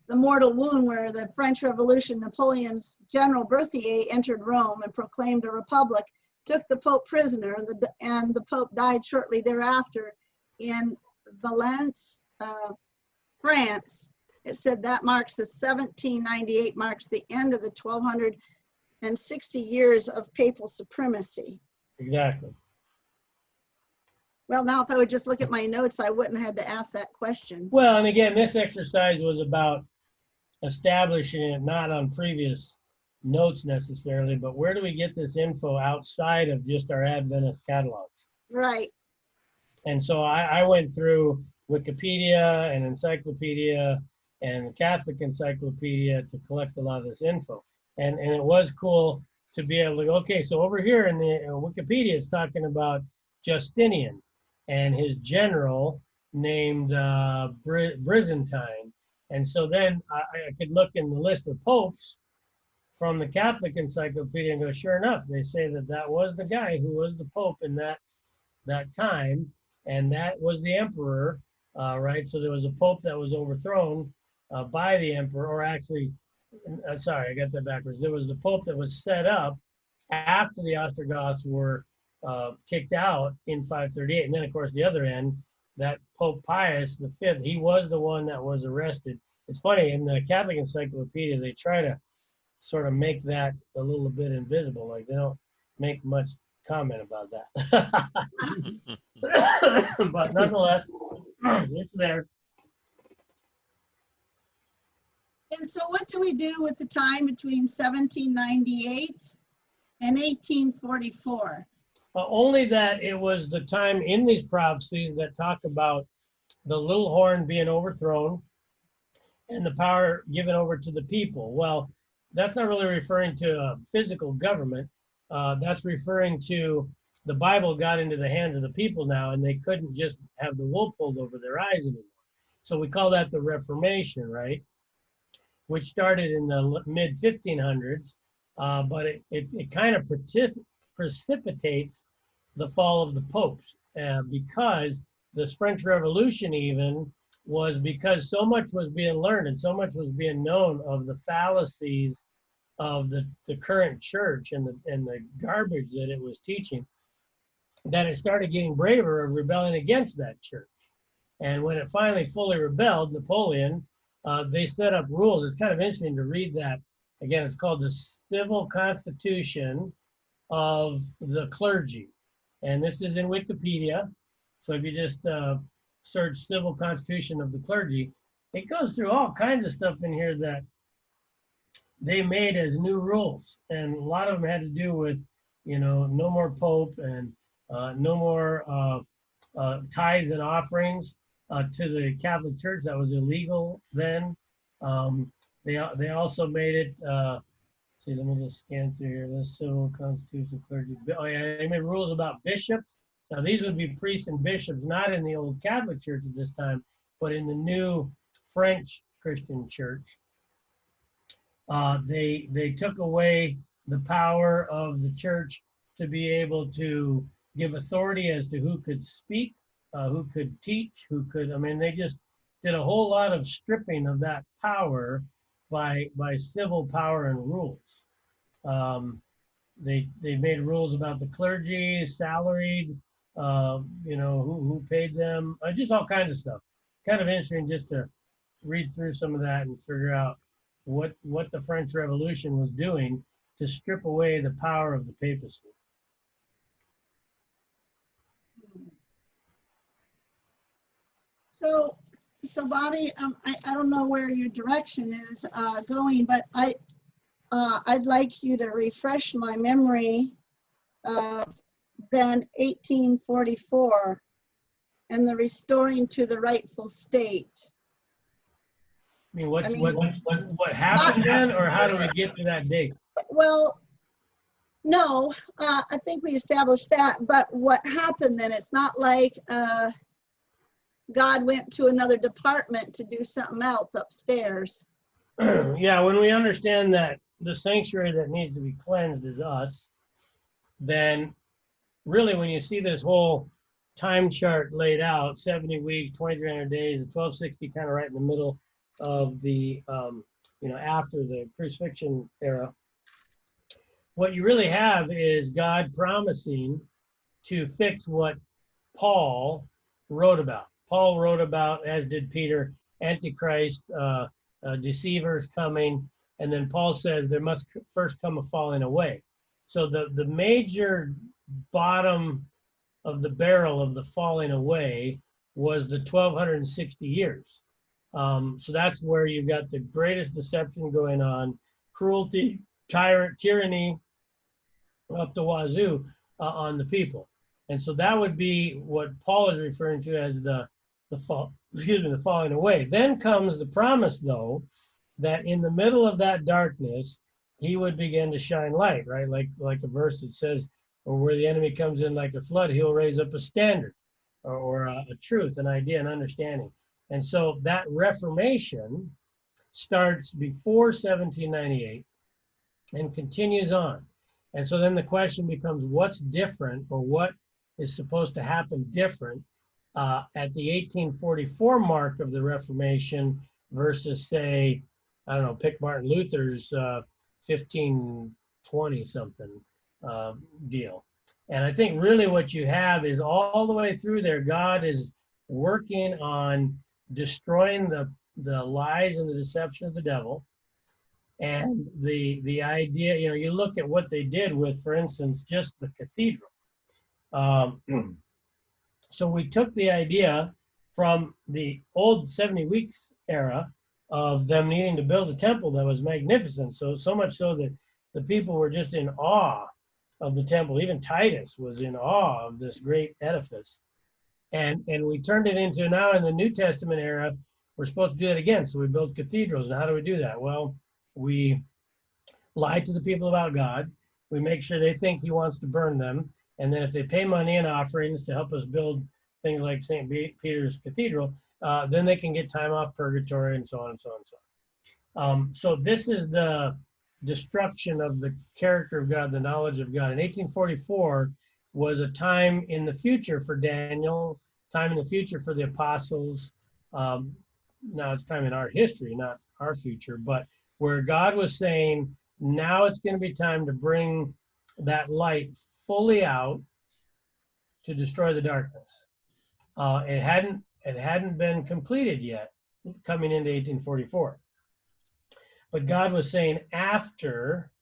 the mortal wound where the French Revolution, Napoleon's general Berthier entered Rome and proclaimed a republic, took the Pope prisoner, and the Pope died shortly thereafter in Valence, France. It said that marks the 1798 marks the end of the 1260 years of papal supremacy. Exactly. Well, now if I would just look at my notes, I wouldn't have had to ask that question. Well, and again, this exercise was about establishing it not on previous notes necessarily, but where do we get this info outside of just our Adventist catalogs? Right. And so I went through Wikipedia and Encyclopedia and Catholic Encyclopedia to collect a lot of this info. And it was cool to be able to go, okay, so over here in the Wikipedia, it's talking about Justinian and his general named Byzantine. And so then I could look in the list of popes from the Catholic Encyclopedia and go, sure enough, they say that was the guy who was the pope in that time, and that was the emperor, right? So there was a pope that was overthrown by the emperor, or actually, sorry, I got that backwards. There was the pope that was set up after the Ostrogoths were kicked out in 538. And then, of course, the other end, that Pope Pius V, he was the one that was arrested. It's funny, in the Catholic Encyclopedia, they try to sort of make that a little bit invisible. Like, they don't make much comment about that. But nonetheless, it's there. And so what do we do with the time between 1798 and 1844? Only that it was the time in these prophecies that talk about the little horn being overthrown and the power given over to the people. Well, that's not really referring to a physical government. That's referring to the Bible got into the hands of the people now, and they couldn't just have the wool pulled over their eyes anymore. So we call that the Reformation, right? Which started in the mid 1500s, but it kind of precipitates the fall of the popes because this French Revolution even was because so much was being learned and so much was being known of the fallacies of the current church and the garbage that it was teaching, that it started getting braver of rebelling against that church. And when it finally fully rebelled, Napoleon, they set up rules. It's kind of interesting to read that. Again, it's called the Civil Constitution of the Clergy. And this is in Wikipedia. So if you just search Civil Constitution of the Clergy, it goes through all kinds of stuff in here that they made as new rules. And a lot of them had to do with, no more Pope and no more tithes and offerings to the Catholic Church. That was illegal then. They also made it, see, let me just scan through here. The Civil Constitution Clergy. Oh yeah, they made rules about bishops. Now these would be priests and bishops, not in the old Catholic Church at this time, but in the new French Christian Church. They took away the power of the church to be able to give authority as to who could speak, who could teach, they just did a whole lot of stripping of that power by civil power and rules. They made rules about the clergy, salaried, who paid them, just all kinds of stuff. Kind of interesting just to read through some of that and figure out what the French Revolution was doing to strip away the power of the papacy. So Bobby, I don't know where your direction is going, but I'd like you to refresh my memory of then 1844 and the restoring to the rightful state. What happened then, or how do we get to that date? well, no, I think we established that. But what happened then? It's not like God went to another department to do something else upstairs. Yeah, when we understand that the sanctuary that needs to be cleansed is us, then really when you see this whole time chart laid out, 70 weeks, 2,300 days, 1260 kind of right in the middle of the, after the crucifixion era, what you really have is God promising to fix what Paul wrote about. Paul wrote about, as did Peter, Antichrist, deceivers coming, and then Paul says there must first come a falling away. So the major bottom of the barrel of the falling away was the 1260 years. So that's where you've got the greatest deception going on, cruelty, tyranny, up the wazoo on the people. And so that would be what Paul is referring to as the falling away. Then comes the promise, though, that in the middle of that darkness, he would begin to shine light, right? Like a verse that says, or where the enemy comes in like a flood, he'll raise up a standard or a truth, an idea, an understanding. And so that Reformation starts before 1798 and continues on. And so then the question becomes, what's different, or what is supposed to happen different at the 1844 mark of the Reformation versus, say, I don't know, pick Martin Luther's 1520 something deal. And I think really what you have is all the way through there, God is working on destroying the lies and the deception of the devil. And the idea, you look at what they did with, for instance, just the cathedral. So we took the idea from the old 70 weeks era of them needing to build a temple that was magnificent. So much so that the people were just in awe of the temple. Even Titus was in awe of this great edifice. And we turned it into, now in the New Testament era, we're supposed to do that again. So we build cathedrals. And how do we do that? Well, we lie to the people about God. We make sure they think he wants to burn them. And then if they pay money and offerings to help us build things like St. Peter's Cathedral, then they can get time off purgatory and so on and so on and so on. So this is the destruction of the character of God, the knowledge of God. In 1844 was a time in the future for Daniel, time in the future for the apostles. Now it's time in our history, not our future, but where God was saying, now it's going to be time to bring that light fully out to destroy the darkness. It hadn't been completed yet, coming into 1844. But God was saying after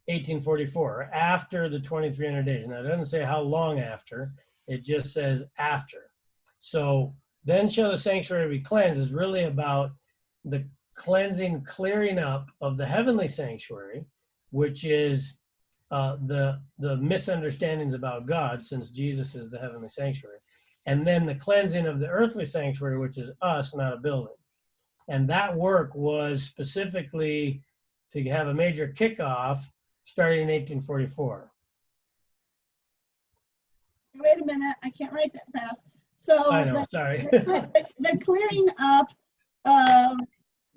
1844, after the 2,300 days. Now, it doesn't say how long after, it just says after. So then shall the sanctuary be cleansed is really about the cleansing, clearing up of the heavenly sanctuary, which is the misunderstandings about God, since Jesus is the heavenly sanctuary. And then the cleansing of the earthly sanctuary, which is us, not a building. And that work was specifically to have a major kickoff starting in 1844. Wait a minute, I can't write that fast. So I know, sorry. the clearing up of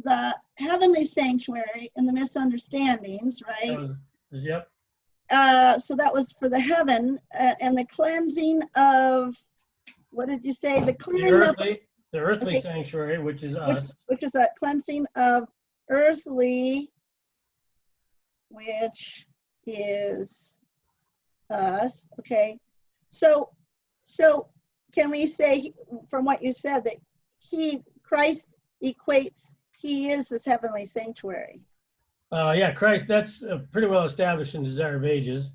the heavenly sanctuary and the misunderstandings, right? Yep. So that was for the heaven, and the cleansing of, what did you say? The clearing the earthly sanctuary, which is us. Which is a cleansing of earthly, which is us. Okay. So can we say from what you said that Christ equates, he is this heavenly sanctuary? Yeah, Christ, that's pretty well established in Desire of Ages.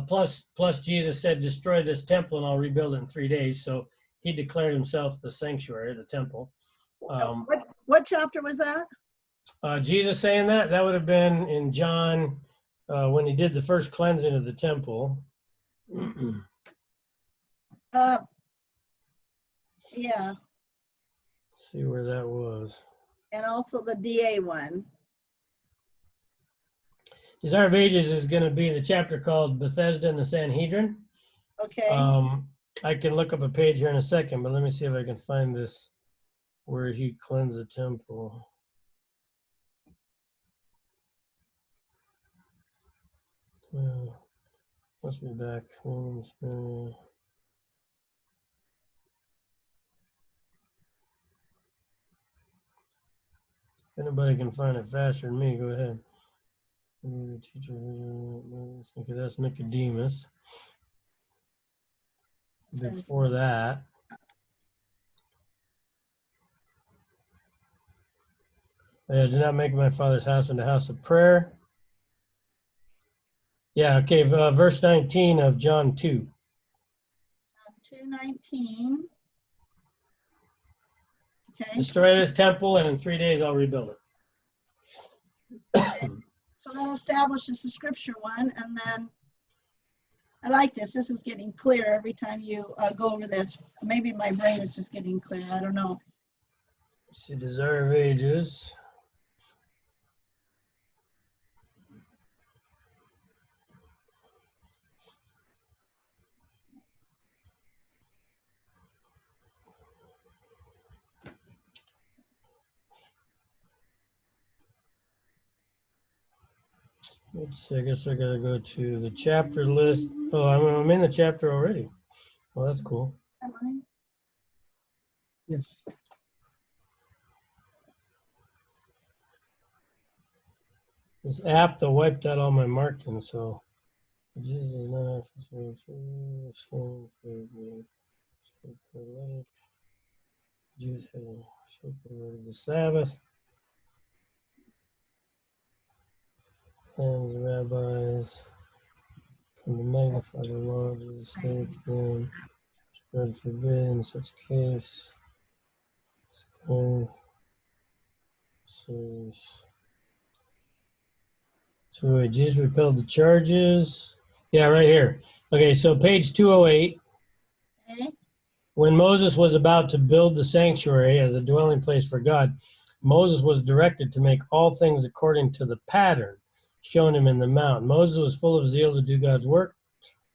Plus Jesus said, destroy this temple and I'll rebuild it in 3 days. So he declared himself the sanctuary, the temple. What chapter was that? Jesus saying that would have been in John when he did the first cleansing of the temple. Yeah. See where that was. And also the DA one. Desire of Ages is going to be the chapter called Bethesda and the Sanhedrin. Okay. I can look up a page here in a second, but let me see if I can find this where he cleansed the temple. Must be back. If anybody can find it faster than me, go ahead. Teacher, okay, that's Nicodemus. Before that, I did not make my father's house into a house of prayer. Yeah, okay, verse 19 of John 2. 2:19. Okay. Destroy this temple, and in 3 days I'll rebuild it. So that establishes the scripture one, and then I like this. This is getting clear every time you go over this. Maybe my brain is just getting clear. I don't know. Let's see, Desire of Ages. Let's see, I guess I gotta go to the chapter list. Oh, I'm in the chapter already. Well, that's cool. Am I? Yes. This app that wiped out all my markings, so Jesus is not accessible Jesus had the Sabbath. Plans the rabbis. Come to magnify the law, Jesus stated to them. Spread forbid in such case. So Jesus repelled the charges. Yeah, right here. Okay, so page 208. Okay. When Moses was about to build the sanctuary as a dwelling place for God, Moses was directed to make all things according to the pattern shown him in the mount. Moses was full of zeal to do God's work.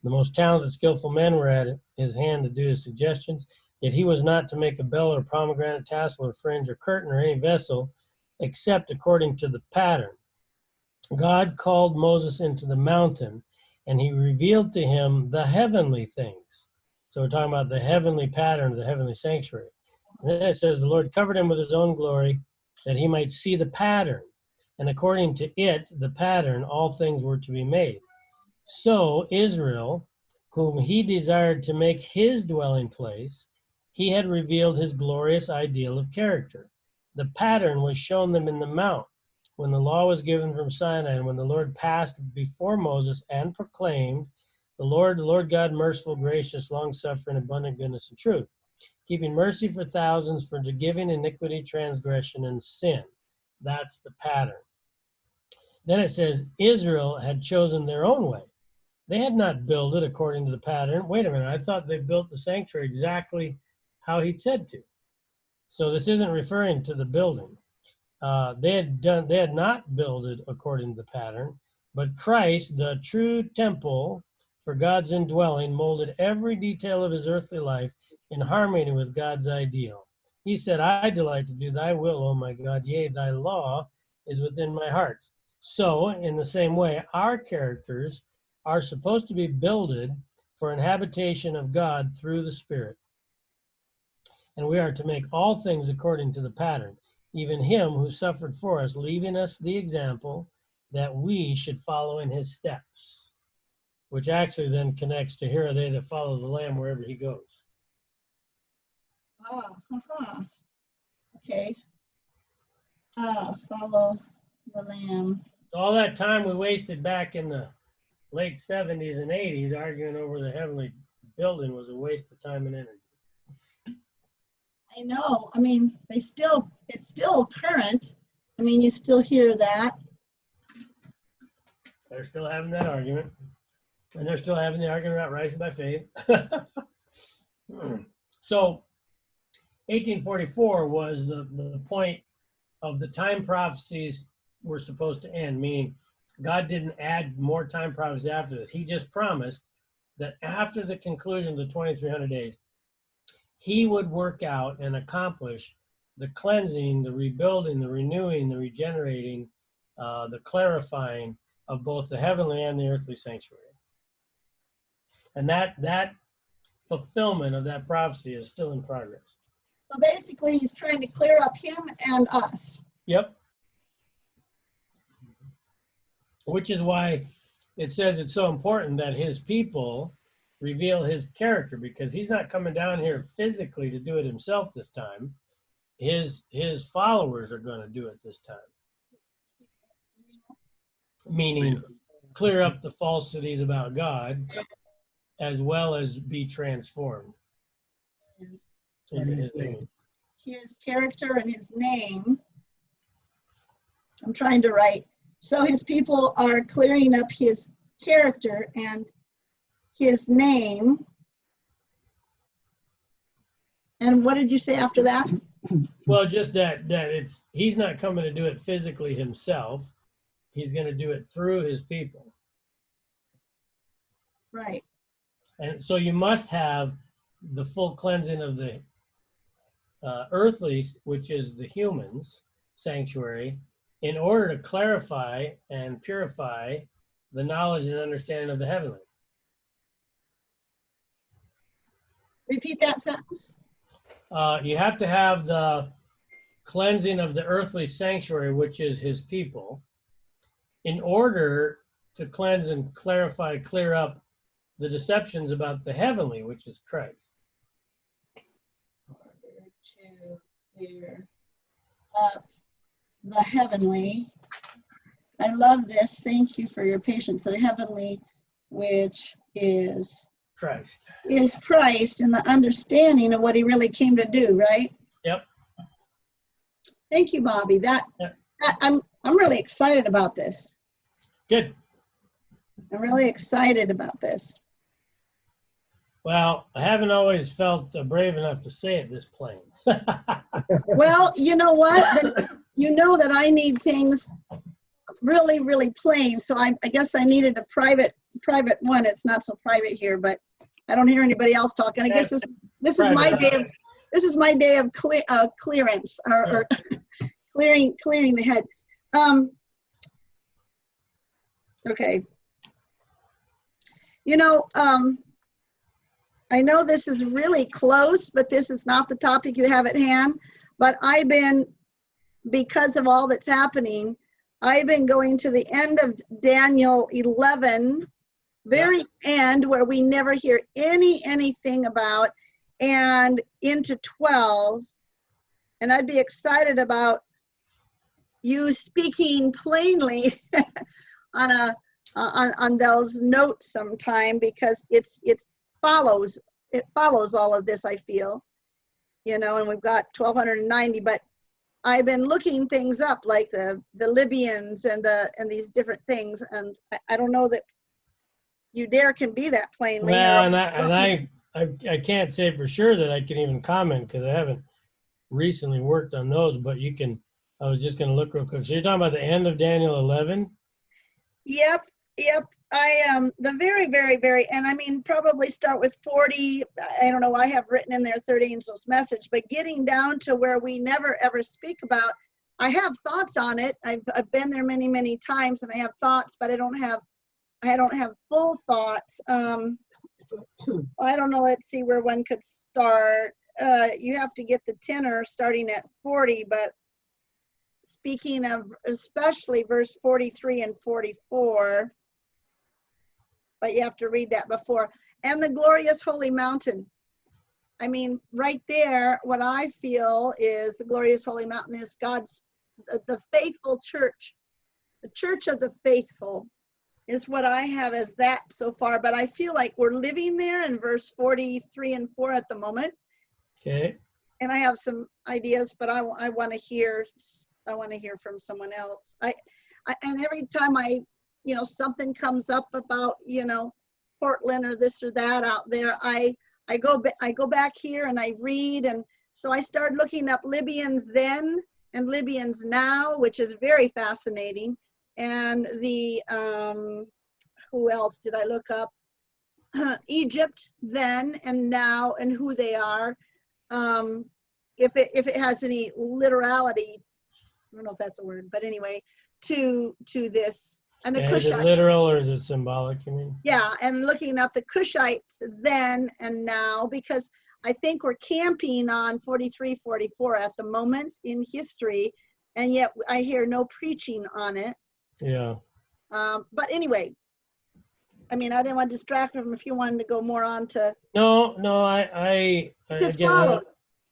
The most talented, skillful men were at his hand to do his suggestions, yet he was not to make a bell or pomegranate tassel or fringe or curtain or any vessel except according to the pattern. God called Moses into the mountain, and he revealed to him the heavenly things. So we're talking about the heavenly pattern of the heavenly sanctuary. And then it says, the Lord covered him with his own glory, that he might see the pattern. And according to it, the pattern, all things were to be made. So Israel, whom he desired to make his dwelling place, he had revealed his glorious ideal of character. The pattern was shown them in the mount, when the law was given from Sinai, and when the Lord passed before Moses and proclaimed, the Lord God, merciful, gracious, long-suffering, abundant goodness and truth, keeping mercy for thousands, for forgiving iniquity, transgression, and sin. That's the pattern. Then it says, Israel had chosen their own way. They had not built it according to the pattern. Wait a minute, I thought they built the sanctuary exactly how he said to. So this isn't referring to the building. They had not built it according to the pattern, but Christ, the true temple for God's indwelling, molded every detail of his earthly life in harmony with God's ideal. He said, I delight to do thy will, O my God, yea, thy law is within my heart. So, in the same way, our characters are supposed to be builded for an habitation of God through the Spirit. And we are to make all things according to the pattern, even him who suffered for us, leaving us the example that we should follow in his steps, which actually then connects to here are they that follow the Lamb wherever he goes. Okay. Follow the Lamb. All that time we wasted back in the late 70s and 80s arguing over the heavenly building was a waste of time and energy. I know. I mean, it's still current. I mean, you still hear that. They're still having that argument. And they're still having the argument about rising by faith. So 1844 was the point of the time prophecies were supposed to end, meaning God didn't add more time prophecy after this. He just promised that after the conclusion of the 2300 days, he would work out and accomplish the cleansing, the rebuilding, the renewing, the regenerating, the clarifying of both the heavenly and the earthly sanctuary. And that fulfillment of that prophecy is still in progress. So basically, he's trying to clear up him and us. Yep. Which is why it says it's so important that his people reveal his character, because he's not coming down here physically to do it himself this time. His followers are going to do it this time. Meaning clear up the falsities about God as well as be transformed. His character and his name. I'm trying to write. So his people are clearing up his character and his name. And what did you say after that? Well, just that he's not coming to do it physically himself. He's going to do it through his people. Right. And so you must have the full cleansing of the earthly, which is the humans, sanctuary, in order to clarify and purify the knowledge and understanding of the heavenly. Repeat that sentence. You have to have the cleansing of the earthly sanctuary, which is his people, in order to cleanse and clarify, clear up the deceptions about the heavenly, which is Christ. In order to clear up the heavenly. I love this. Thank you for your patience. The heavenly, which is Christ. Is Christ, and the understanding of what he really came to do, right? Yep. Thank you, Bobby. I'm really excited about this. Good. I'm really excited about this. Well, I haven't always felt brave enough to say it this plain. Well, you know what? You know that I need things really, really plain. So I guess I needed a private one. It's not so private here, but I don't hear anybody else talking. I guess this is my day of clearance or clearing the head. Okay. You know, I know this is really close, but this is not the topic you have at hand. But because of all that's happening, I've been going to the end of Daniel 11, very end, where we never hear anything about, and into 12. And I'd be excited about you speaking plainly on those notes sometime, because it follows all of this, I feel, you know, and we've got 1290, but I've been looking things up, like the Libyans and these different things, and I don't know that you can be that plainly. Well, I can't say for sure that I can even comment, because I haven't recently worked on those, but you can. I was just going to look real quick. So you're talking about the end of Daniel 11? Yep. I the very, very, very, and I mean, probably start with 40. I don't know. I have written in there 30 angels message, but getting down to where we never ever speak about. I have thoughts on it. I've been there many, many times, and I have thoughts, but I don't have full thoughts. I don't know. Let's see where one could start. You have to get the tenor starting at 40, but speaking of especially verse 43 and 44, but you have to read that before. And the glorious holy mountain. I mean, right there, what I feel is the glorious holy mountain is God's, the faithful church. The church of the faithful is what I have as that so far. But I feel like we're living there in verse 43 and 4 at the moment. Okay. And I have some ideas, but I want to hear from someone else. And every time something comes up about, Portland or this or that out there, I go back here and I read. And so I started looking up Libyans then and Libyans now, which is very fascinating. and the, who else did I look up? Egypt then and now and who they are. If it has any literality, I don't know if that's a word, but anyway, to this. And the Is it Cushites. literal or is it symbolic, you mean? Yeah, and looking up the Cushites then and now, because I think we're camping on 43, 44 at the moment in history, and yet I hear no preaching on it. Yeah. But anyway, I mean, I didn't want to distract them if you wanted to go more on to. No, This again, follows.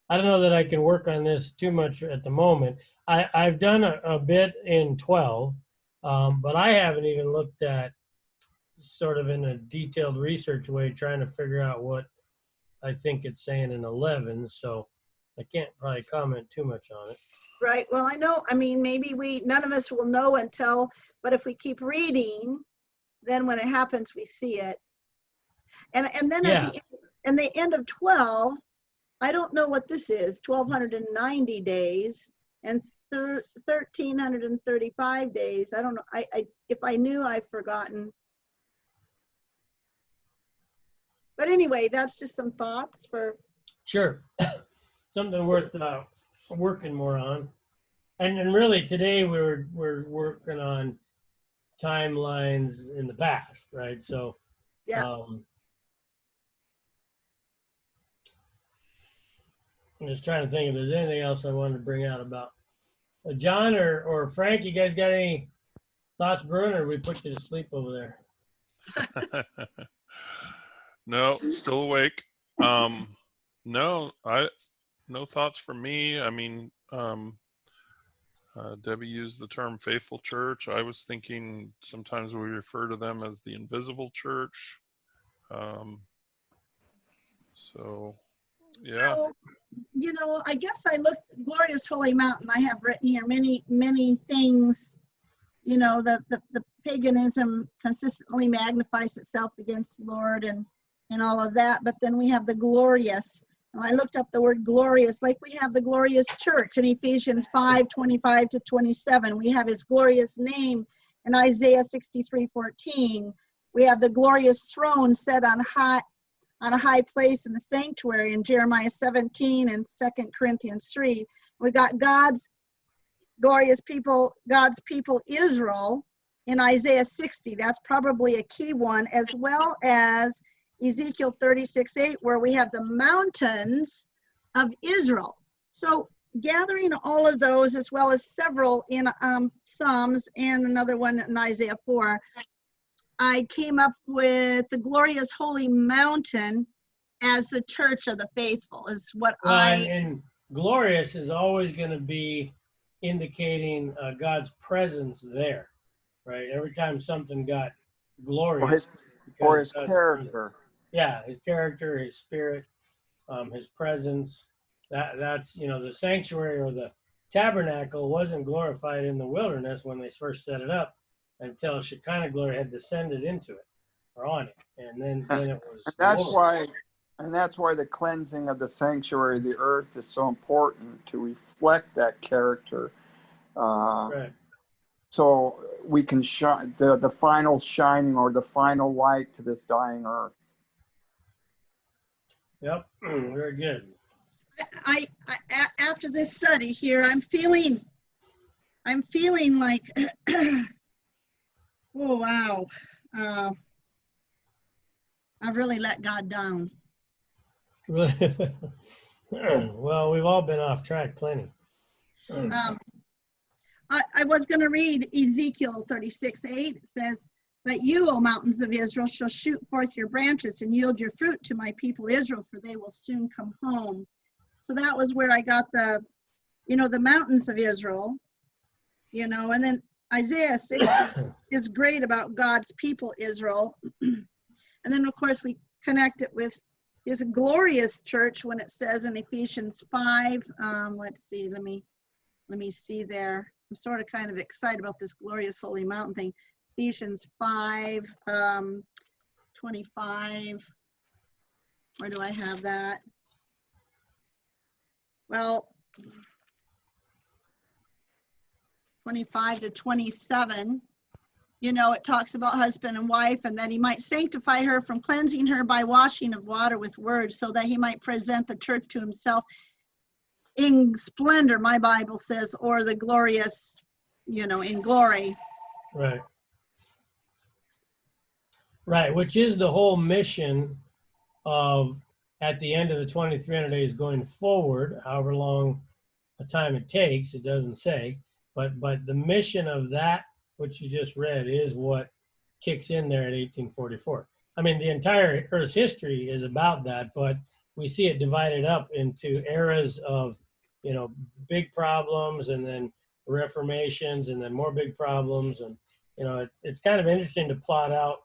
I don't know that I can work on this too much at the moment. I've done a bit in 12, but I haven't even looked at sort of in a detailed research way, trying to figure out what I think it's saying in 11. So I can't probably comment too much on it. Right. Well, I know. I mean, maybe none of us will know until, but if we keep reading, then when it happens, we see it. And then Yeah. at the end of 12, I don't know what this is, 1,290 days and 1,335 days. I don't know. If I knew, I've forgotten. But anyway, that's just some thoughts for. Sure. Something worth working more on. And really today we're working on timelines in the past, right? So Yeah. I'm just trying to think if there's anything else I wanted to bring out about John or Frank. You guys got any thoughts brewing, or we put you to sleep over there? No, still awake. No thoughts from me. I mean, Debbie used the term faithful church. I was thinking sometimes we refer to them as the invisible church. So, yeah. Well, you know, I guess I looked Glorious Holy Mountain. I have written here many things. You know, the paganism consistently magnifies itself against the Lord and all of that. But then we have the glorious. And I looked up the word glorious, like we have the glorious church in Ephesians 5:25-27. We have his glorious name in Isaiah 63:14. We have the glorious throne set on a high place in the sanctuary in Jeremiah 17 and 2 Corinthians 3. We got God's glorious people, God's people Israel in Isaiah 60. That's probably a key one, as well as Ezekiel 36:8, where we have the mountains of Israel. So gathering all of those, as well as several in Psalms and another one in Isaiah 4, I came up with the glorious holy mountain as the church of the faithful is what and glorious is always going to be indicating God's presence there, right? Every time something got glorious, or his character. Yeah, his character, his spirit, his presence. That's, you know, the sanctuary or the tabernacle wasn't glorified in the wilderness when they first set it up until Shekinah glory had descended into it or on it, and then it was. And that's why the cleansing of the sanctuary of the earth is so important, to reflect that character. Right. So we can shine the final shining or the final light to this dying earth. Yep, very good. I after this study here, I'm feeling like, oh wow, I've really let God down. Well, we've all been off track plenty. I was going to read Ezekiel 36:8. It says, "But you, O mountains of Israel, shall shoot forth your branches and yield your fruit to my people Israel, for they will soon come home." So that was where I got the mountains of Israel, and then Isaiah 60 is great about God's people Israel. And then of course we connect it with his glorious church when it says in Ephesians 5, let's see, let me see there. I'm sort of kind of excited about this glorious holy mountain thing. Ephesians 5, 25. Where do I have that? Well, 25-27. You know, it talks about husband and wife, and that he might sanctify her from cleansing her by washing of water with words, so that he might present the church to himself in splendor, my Bible says, or the glorious, you know, in glory. Right. Right, which is the whole mission of, at the end of the 2300 days going forward, however long a time it takes, it doesn't say, but the mission of that, which you just read, is what kicks in there at 1844. I mean, the entire Earth's history is about that, but we see it divided up into eras of, you know, big problems, and then reformations, and then more big problems. And, you know, it's kind of interesting to plot out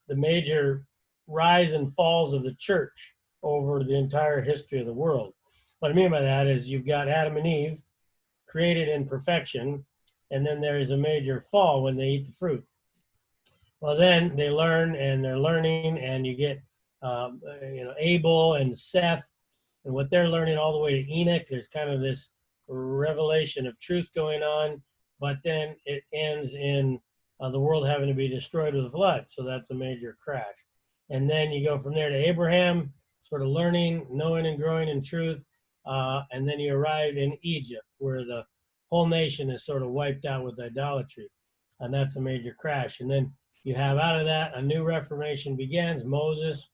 the major rise and falls of the church over the entire history of the world. What I mean by that is you've got Adam and Eve created in perfection, and then there is a major fall when they eat the fruit. Well, then they learn, and they're learning, and you get you know, Abel and Seth, and what they're learning all the way to Enoch. There's kind of this revelation of truth going on, but then it ends in the world having to be destroyed with a flood. So that's a major crash. And then you go from there to Abraham, sort of learning, knowing, and growing in truth. And then you arrive in Egypt, where the whole nation is sort of wiped out with idolatry. And that's a major crash. And then you have, out of that, a new reformation begins, Moses,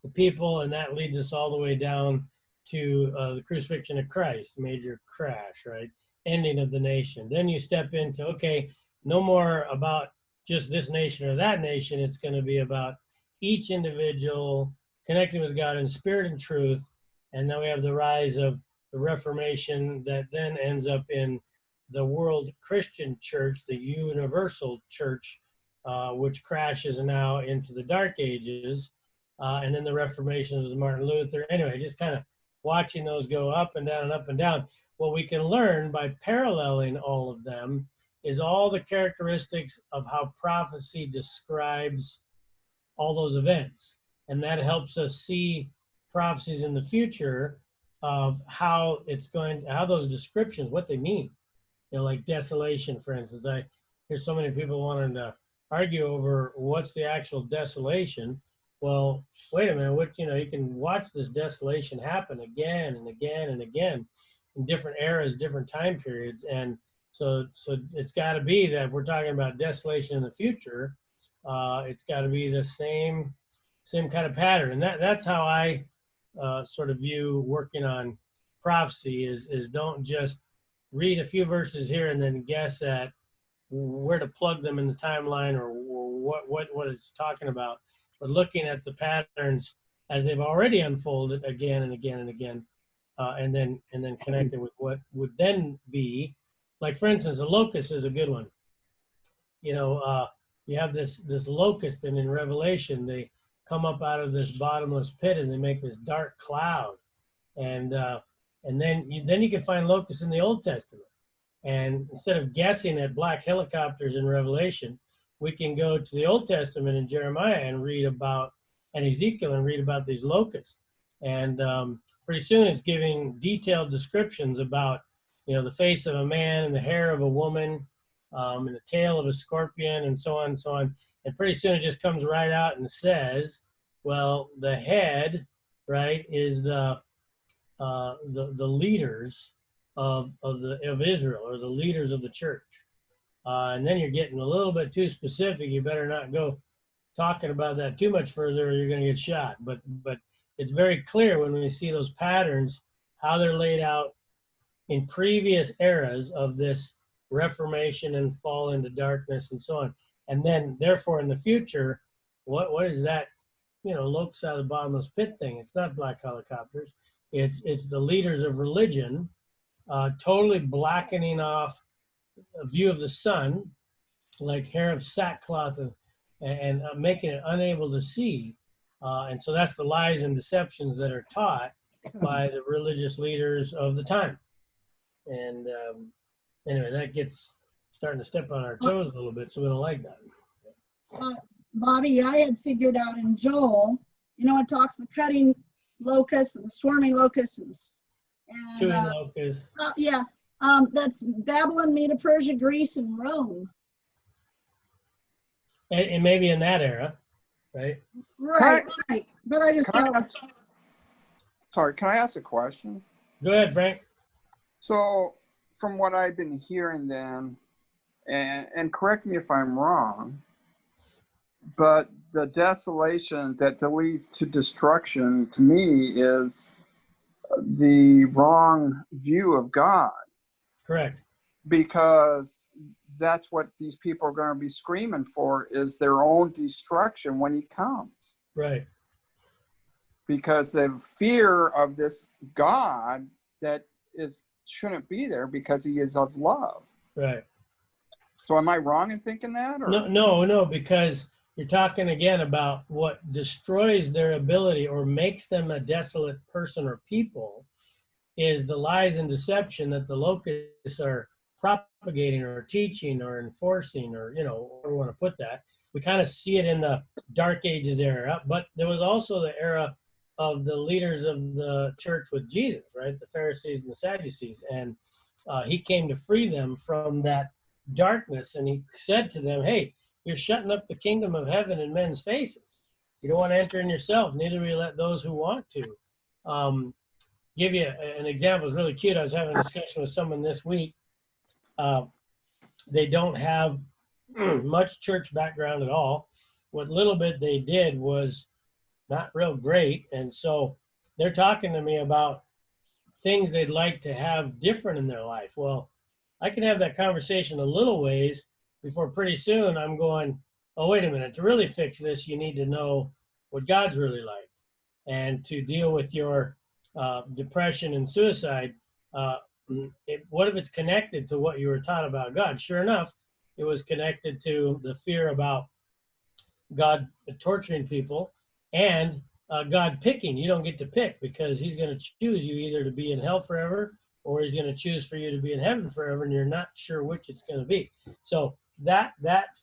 the people, and that leads us all the way down to the crucifixion of Christ, major crash, right? Ending of the nation. Then you step into, okay, no more about just this nation or that nation. It's going to be about each individual connecting with God in spirit and truth. And then we have the rise of the Reformation that then ends up in the world Christian church, the universal church, which crashes now into the Dark Ages. And then the Reformation of Martin Luther. Anyway, just kind of watching those go up and down and up and down. What we can learn by paralleling all of them is all the characteristics of how prophecy describes all those events. And that helps us see prophecies in the future of how it's going, how those descriptions, what they mean. You know, like desolation, for instance. I hear so many people wanting to argue over what's the actual desolation. Well, wait a minute, what, you know, you can watch this desolation happen again and again and again in different eras, different time periods. And so it's got to be that we're talking about desolation in the future. It's got to be the same kind of pattern. And that's how I sort of view working on prophecy is don't just read a few verses here and then guess at where to plug them in the timeline or what it's talking about, but looking at the patterns as they've already unfolded again and again and again, and then connecting with what would then be. Like, for instance, a locust is a good one. You know, you have this locust, and in Revelation, they come up out of this bottomless pit and they make this dark cloud. And then you can find locusts in the Old Testament. And instead of guessing at black helicopters in Revelation, we can go to the Old Testament in Jeremiah and read about, and Ezekiel, and read about these locusts. And pretty soon it's giving detailed descriptions about, you know, the face of a man and the hair of a woman, and the tail of a scorpion, and so on and so on. And pretty soon it just comes right out and says, well, the head, right, is the leaders of Israel, or the leaders of the church. And then you're getting a little bit too specific. You better not go talking about that too much further, or you're going to get shot. But it's very clear when we see those patterns, how they're laid out in previous eras of this reformation and fall into darkness and so on. And then, therefore, in the future, what is that, you know, locust out of the bottomless pit thing? It's not black helicopters. It's the leaders of religion totally blackening off a view of the sun, like hair of sackcloth, and making it unable to see. And so that's the lies and deceptions that are taught by the religious leaders of the time. And anyway, that gets starting to step on our toes a little bit, so we don't like that. Bobby, I had figured out in Joel, you know, it talks the cutting locusts and the swarming locusts and Chewing locusts. Yeah, that's Babylon, Medo Persia, Greece, and Rome. and maybe in that era, right? Right, right. But I just Can thought I it was, sorry, can I ask a question? Go ahead, Frank. So, from what I've been hearing then, and correct me if I'm wrong, but the desolation that leads to destruction to me is the wrong view of God, Correct. because that's what these people are going to be screaming for, is their own destruction when he comes, Right. because they have fear of this God that shouldn't be there because he is of love. Right. So am I wrong in thinking that? Or? No, because you're talking again about what destroys their ability or makes them a desolate person or people is the lies and deception that the locusts are propagating or teaching or enforcing, or, you know, where we want to put that. We kind of see it in the Dark Ages era, but there was also the era of the leaders of the church with Jesus, right? The Pharisees and the Sadducees. And he came to free them from that darkness. And he said to them, hey, you're shutting up the kingdom of heaven in men's faces. You don't want to enter in yourself, neither will you let those who want to. Give you an example. It's really cute. I was having a discussion with someone this week. They don't have much church background at all. What little bit they did was not real great. And so they're talking to me about things they'd like to have different in their life. Well, I can have that conversation a little ways before pretty soon I'm going, oh, wait a minute. To really fix this, you need to know what God's really like. And to deal with your depression and suicide, what if it's connected to what you were taught about God? Sure enough, it was connected to the fear about God torturing people and God picking. You don't get to pick, because he's going to choose you either to be in hell forever or he's going to choose for you to be in heaven forever, and you're not sure which it's going to be. So that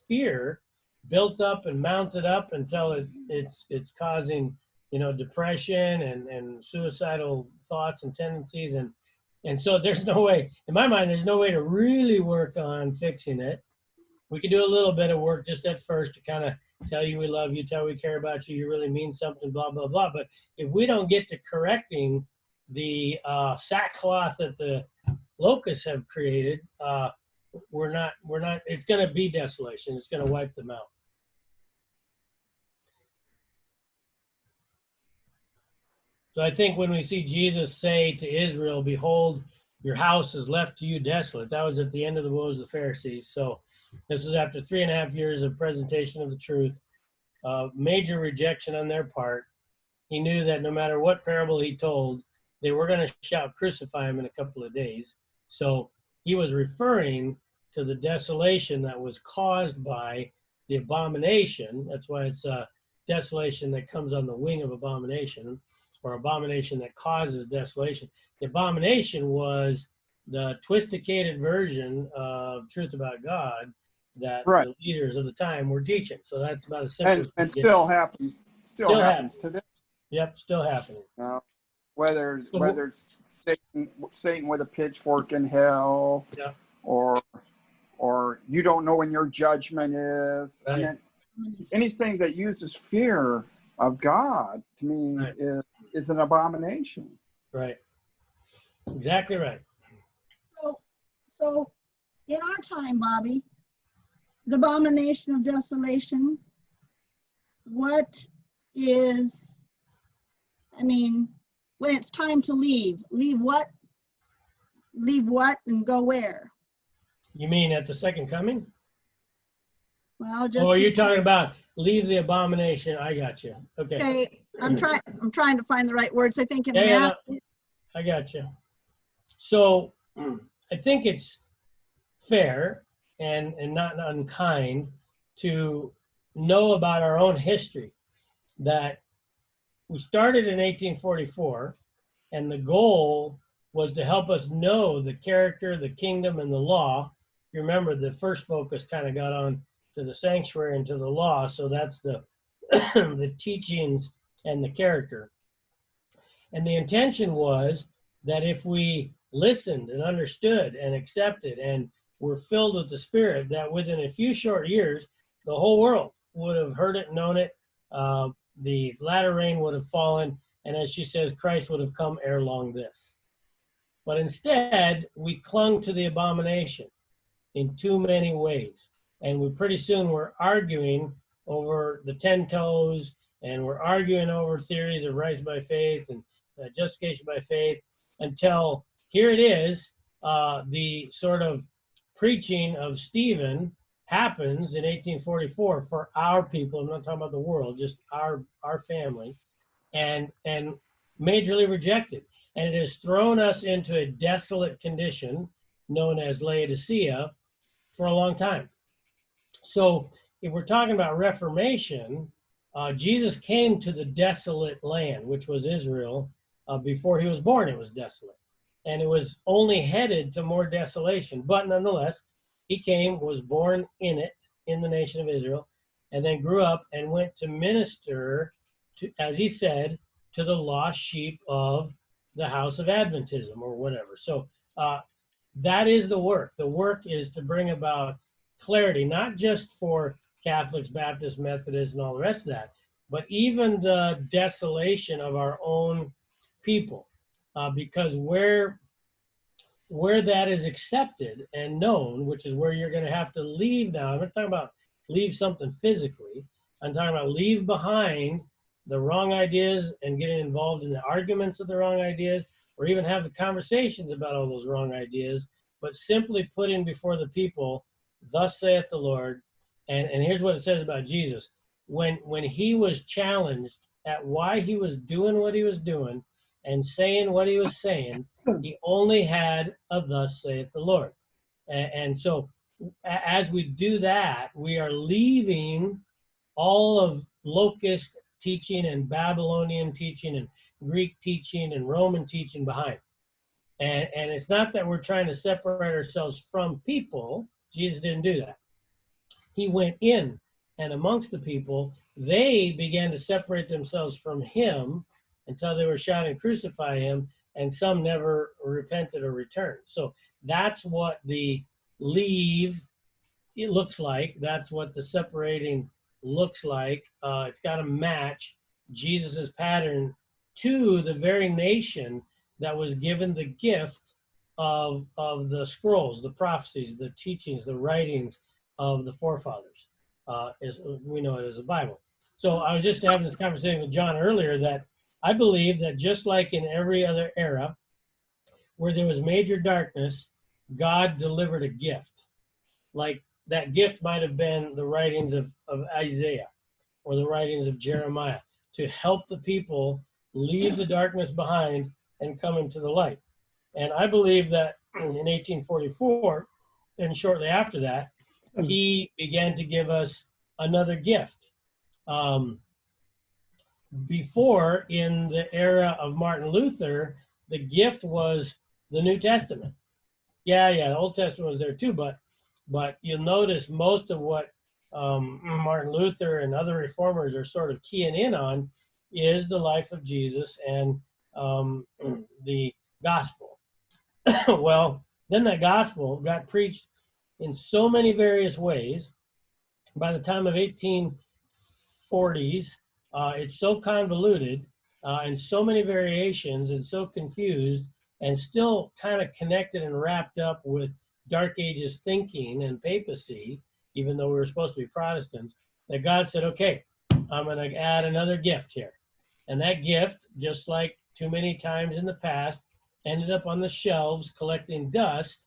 fear built up and mounted up until it's causing, you know, depression and suicidal thoughts and tendencies. And so there's no way, in my mind, there's no way to really work on fixing it. We could do a little bit of work just at first to kind of tell you we love you, tell we care about you, you really mean something, blah, blah, blah. But if we don't get to correcting the sackcloth that the locusts have created, we're not, it's going to be desolation. It's going to wipe them out. So I think when we see Jesus say to Israel, behold, your house is left to you desolate, that was at the end of the woes of the Pharisees. So this was after 3.5 years of presentation of the truth, major rejection on their part. He knew that no matter what parable he told, they were going to shout, crucify him in a couple of days. So he was referring to the desolation that was caused by the abomination. That's why it's a desolation that comes on the wing of abomination, or abomination that causes desolation. The abomination was the twisticated version of truth about God that the leaders of the time were teaching. So that's about as simple as and still happens. Still happens today. Yep, still happening. Whether it's Satan with a pitchfork in hell, yeah, or you don't know when your judgment is. Right. I mean, anything that uses fear of God, to me, is an abomination. Right. Exactly right. So in our time, Bobby, the abomination of desolation, what is, I mean, when it's time to leave what? Leave what and go where? You mean at the second coming? Well, just. Oh, you're talking about leave the abomination. I got you. Okay. Okay, I'm trying to find the right words. I think in Matthew. I got you. So I think it's fair and not unkind to know about our own history, that we started in 1844, and the goal was to help us know the character, the kingdom, and the law. You remember the first focus kind of got on to the sanctuary and to the law, so that's the the teachings and the character. And the intention was that if we listened and understood and accepted and were filled with the Spirit, that within a few short years, the whole world would have heard it, known it, the latter rain would have fallen, and as she says, Christ would have come ere long this. But instead, we clung to the abomination in too many ways. And we pretty soon we're arguing over the 10 toes, and we're arguing over theories of rights by faith and justification by faith, until here it is, the sort of preaching of Stephen happens in 1844 for our people. I'm not talking about the world, just our family, and majorly rejected. And it has thrown us into a desolate condition known as Laodicea for a long time. So if we're talking about Reformation, Jesus came to the desolate land, which was Israel. Before he was born, it was desolate. And it was only headed to more desolation. But nonetheless, he came, was born in it, in the nation of Israel, and then grew up and went to minister to, as he said, to the lost sheep of the house of Adventism or whatever. So that is the work. The work is to bring about clarity, not just for Catholics, Baptists, Methodists, and all the rest of that, but even the desolation of our own people. Because where that is accepted and known, which is where you're going to have to leave now. I'm not talking about leave something physically. I'm talking about leave behind the wrong ideas and getting involved in the arguments of the wrong ideas, or even have the conversations about all those wrong ideas, but simply putting before the people, thus saith the Lord. And here's what it says about Jesus. When he was challenged at why he was doing what he was doing and saying what he was saying, he only had a thus saith the Lord. And so as we do that, we are leaving all of locust teaching and Babylonian teaching and Greek teaching and Roman teaching behind. And it's not that we're trying to separate ourselves from people. Jesus didn't do that. He went in, and amongst the people, they began to separate themselves from him until they were shouting, crucify him, and some never repented or returned. So that's what the leave, it looks like. That's what the separating looks like. It's got to match Jesus's pattern to the very nation that was given the gift of the scrolls, the prophecies, the teachings, the writings of the forefathers, as we know it as the Bible. So I was just having this conversation with John earlier that I believe that just like in every other era where there was major darkness, God delivered a gift. Like that gift might have been the writings of Isaiah or the writings of Jeremiah to help the people leave the darkness behind and come into the light. And I believe that in 1844, and shortly after that, he began to give us another gift. Before, in the era of Martin Luther, the gift was the New Testament. Yeah, the Old Testament was there too, but you'll notice most of what Martin Luther and other reformers are sort of keying in on is the life of Jesus and the gospel. Well, then that gospel got preached in so many various ways. By the time of 1840s, it's so convoluted and so many variations and so confused and still kind of connected and wrapped up with Dark Ages thinking and papacy, even though we were supposed to be Protestants, that God said, okay, I'm going to add another gift here. And that gift, just like too many times in the past, ended up on the shelves collecting dust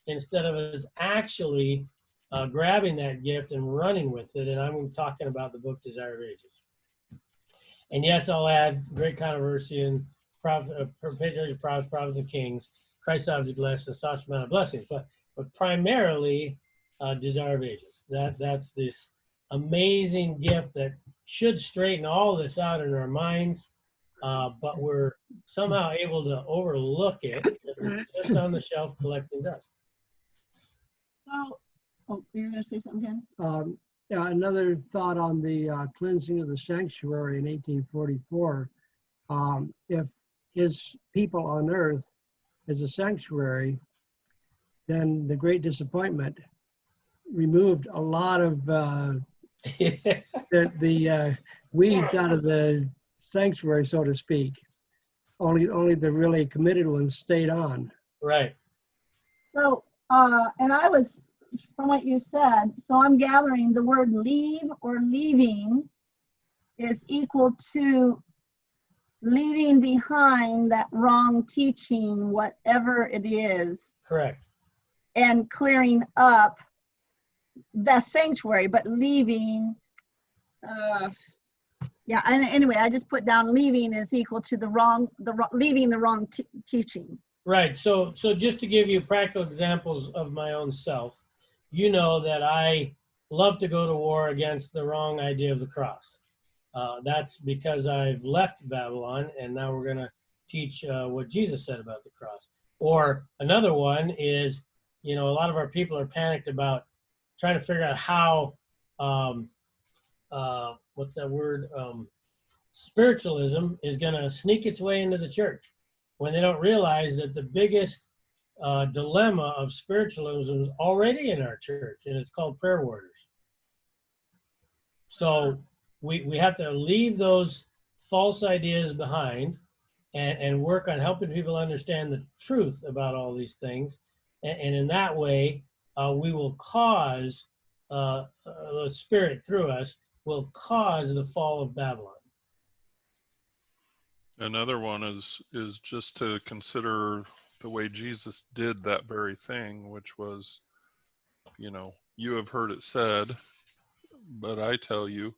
instead of us actually grabbing that gift and running with it. And I'm talking about the book Desire of Ages. And yes, I'll add Great Controversy and Patriarchs of Prophets, Prophets and Kings, Christ's Object Lessons, Thoughts from Mount of Blessings, but primarily Desire of Ages. That's this amazing gift that should straighten all this out in our minds, but we're somehow able to overlook it because it's just on the shelf collecting dust. So, oh, you're going to say something, Ken? Yeah, another thought on the cleansing of the sanctuary in 1844. If his people on earth is a sanctuary, then the Great Disappointment removed a lot of the weeds out of the sanctuary, so to speak. Only the really committed ones stayed on. Right. So, and I was, from what you said, so I'm gathering the word leave or leaving is equal to leaving behind that wrong teaching, whatever it is, Correct. and clearing up the sanctuary, but leaving, yeah, and anyway, I just put down leaving is equal to leaving the wrong teaching. Right. So just to give you practical examples of my own self, you know that I love to go to war against the wrong idea of the cross. That's because I've left Babylon, and now we're going to teach what Jesus said about the cross. Or another one is, a lot of our people are panicked about trying to figure out how, what's that word? Spiritualism is going to sneak its way into the church, when they don't realize that the biggest dilemma of spiritualism is already in our church, and it's called prayer warriors. So we have to leave those false ideas behind and work on helping people understand the truth about all these things. And in that way, we will cause, the Spirit through us will cause the fall of Babylon. Another one is just to consider the way Jesus did that very thing, which was, you have heard it said, but I tell you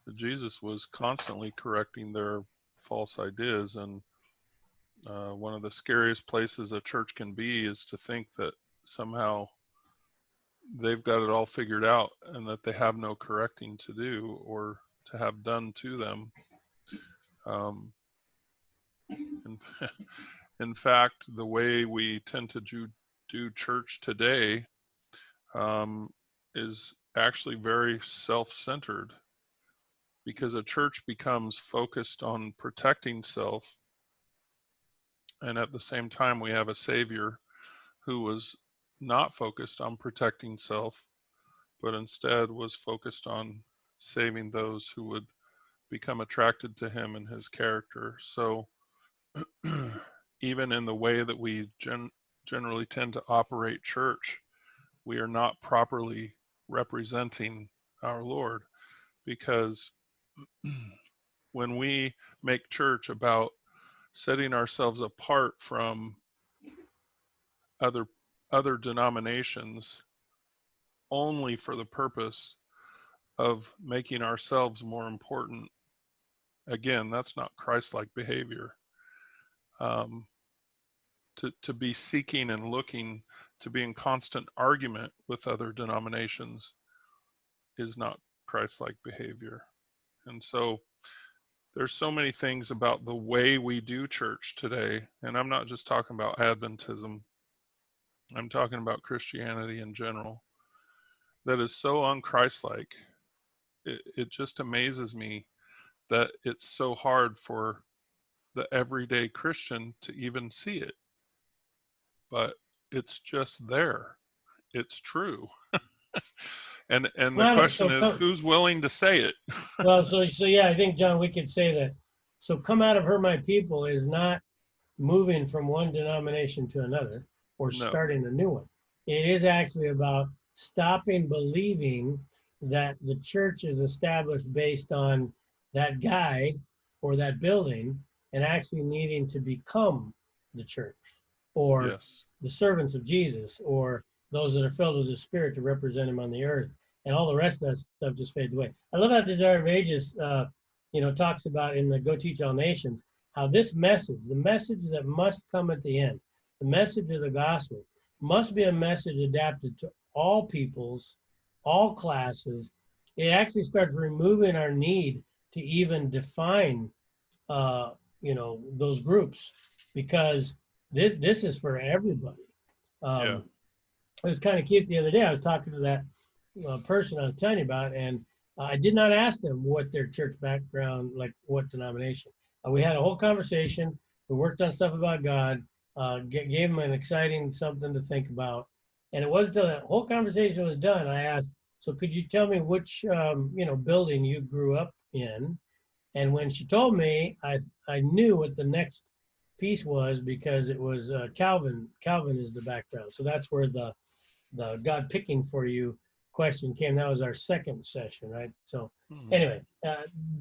that Jesus was constantly correcting their false ideas. And one of the scariest places a church can be is to think that somehow they've got it all figured out and that they have no correcting to do or to have done to them. In fact, the way we tend to do church today is actually very self-centered, because a church becomes focused on protecting self, and at the same time we have a Savior who was not focused on protecting self, but instead was focused on saving those who would become attracted to him and his character. So even in the way that we generally tend to operate church, we are not properly representing our Lord, because when we make church about setting ourselves apart from other denominations only for the purpose of making ourselves more important, again, that's not Christ-like behavior. To be seeking and looking to be in constant argument with other denominations is not Christ-like behavior. And so there's so many things about the way we do church today, and I'm not just talking about Adventism, I'm talking about Christianity in general, that is so un-Christ-like. It just amazes me that it's so hard for the everyday Christian to even see it. But it's just there. It's true. and the question is, who's willing to say it? Well, so yeah, I think, John, we could say that. So come out of her, my people, is not moving from one denomination to another or starting a new one. It is actually about stopping believing that the church is established based on that guy or that building, and actually needing to become the church, or the servants of Jesus, or those that are filled with the Spirit to represent him on the earth. And all the rest of that stuff just fades away. I love how Desire of Ages, talks about in the Go Teach All Nations, how this message, the message that must come at the end, the message of the gospel, must be a message adapted to all peoples, all classes. It actually starts removing our need to even define, those groups, because this is for everybody. It was kind of cute the other day. I was talking to that person I was telling you about, and I did not ask them what their church background, like what denomination. We had a whole conversation. We worked on stuff about God, gave them an exciting something to think about. And it wasn't until the whole conversation was done, I asked, So could you tell me which, building you grew up in? And when she told me, I knew what the next piece was because it was Calvin. Calvin is the background. So that's where the God picking for you question came. That was our second session, right? So anyway,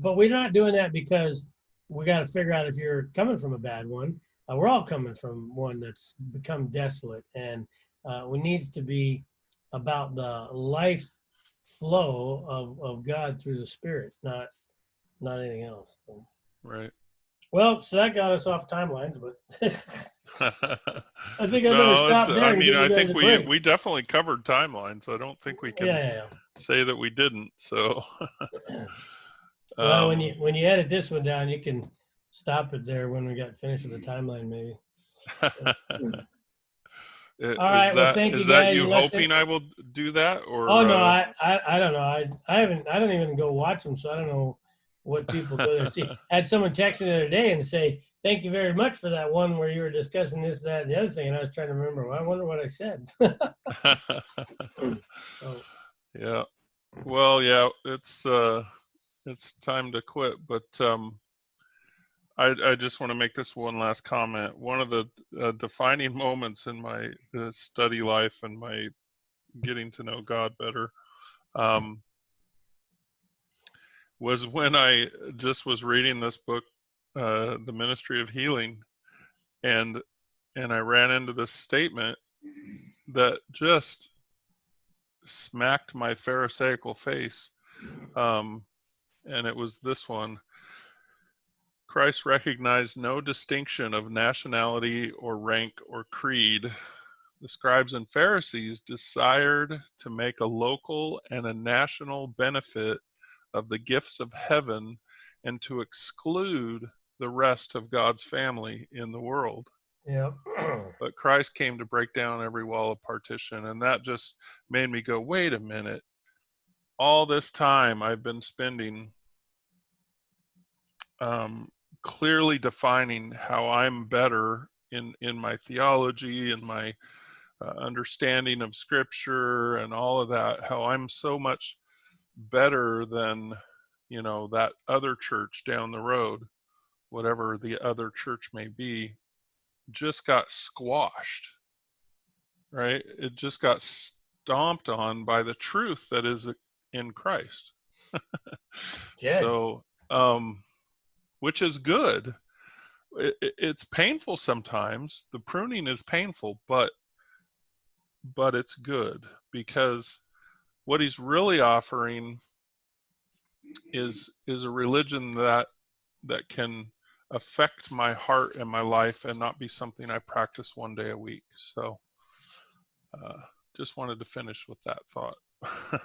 but we're not doing that because we got to figure out if you're coming from a bad one. We're all coming from one that's become desolate, and it needs to be about the life flow of God through the Spirit, not anything else. So, Right. well, so that got us off timelines, but I think I better No, it's, stop there I and mean, give you I guys think a break. we definitely covered timelines. I don't think we can Yeah. say that we didn't. So, Well, when you edit this one down, you can stop it there when we got finished with the timeline, maybe. All right. Well, thank you is that guys. you Unless hoping I will do that, or? Oh no, I don't know. I don't even go watch them, so I don't know what people go there see. I had someone text me the other day and say, "Thank you very much for that one where you were discussing this, that, and the other thing," and I was trying to remember. Well, I wonder what I said. Oh. Yeah. Well, yeah, it's time to quit, but I just want to make this one last comment. One of the defining moments in my study life and my getting to know God better was when I just was reading this book, The Ministry of Healing, and I ran into this statement that just smacked my Pharisaical face, and it was this one. Christ recognized no distinction of nationality or rank or creed. The scribes and Pharisees desired to make a local and a national benefit of the gifts of heaven and to exclude the rest of God's family in the world. Yeah. But Christ came to break down every wall of partition, and that just made me go, wait a minute. All this time I've been spending clearly defining how I'm better in my theology and my understanding of Scripture and all of that, how I'm so much better than, that other church down the road, whatever the other church may be, just got squashed, right? It just got stomped on by the truth that is in Christ. So, which is good. It's painful sometimes. The pruning is painful, but it's good, because what he's really offering is a religion that can affect my heart and my life and not be something I practice one day a week. So just wanted to finish with that thought.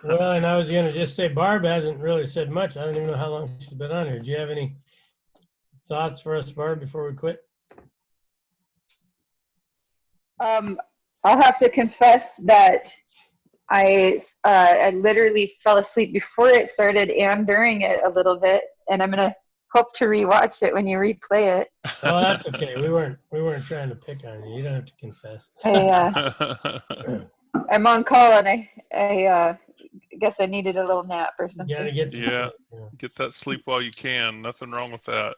Well, and I was going to just say, Barb hasn't really said much. I don't even know how long she's been on here. Do you have any thoughts for us, Barb, before we quit? I'll have to confess that I literally fell asleep before it started and during it a little bit, and I'm gonna hope to rewatch it when you replay it. Oh, that's okay. We weren't trying to pick on you. You don't have to confess. I'm on call, and I guess I needed a little nap or something. You gotta get some sleep. Get that sleep while you can. Nothing wrong with that.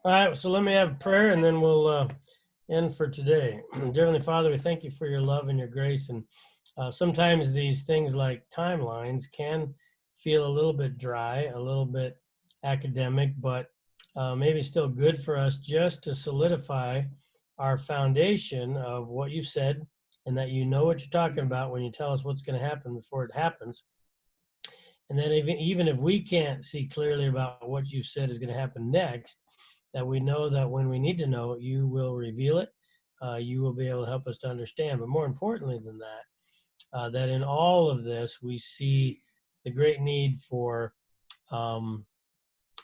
All right, so let me have prayer, and then we'll end for today. Dear Heavenly Father, we thank you for your love and your grace. And sometimes these things like timelines can feel a little bit dry, a little bit academic, but maybe still good for us just to solidify our foundation of what you've said, and that you know what you're talking about when you tell us what's going to happen before it happens. And then even if we can't see clearly about what you said is going to happen next, that we know that when we need to know, you will reveal it. You will be able to help us to understand. But more importantly than that, that in all of this, we see the great need for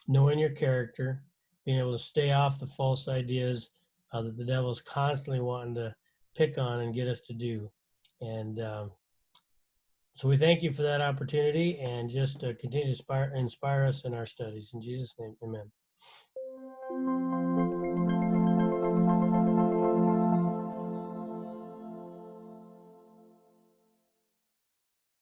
knowing your character, being able to stay off the false ideas that the devil's constantly wanting to pick on and get us to do. And so we thank you for that opportunity, and just continue to inspire us in our studies. In Jesus' name, amen.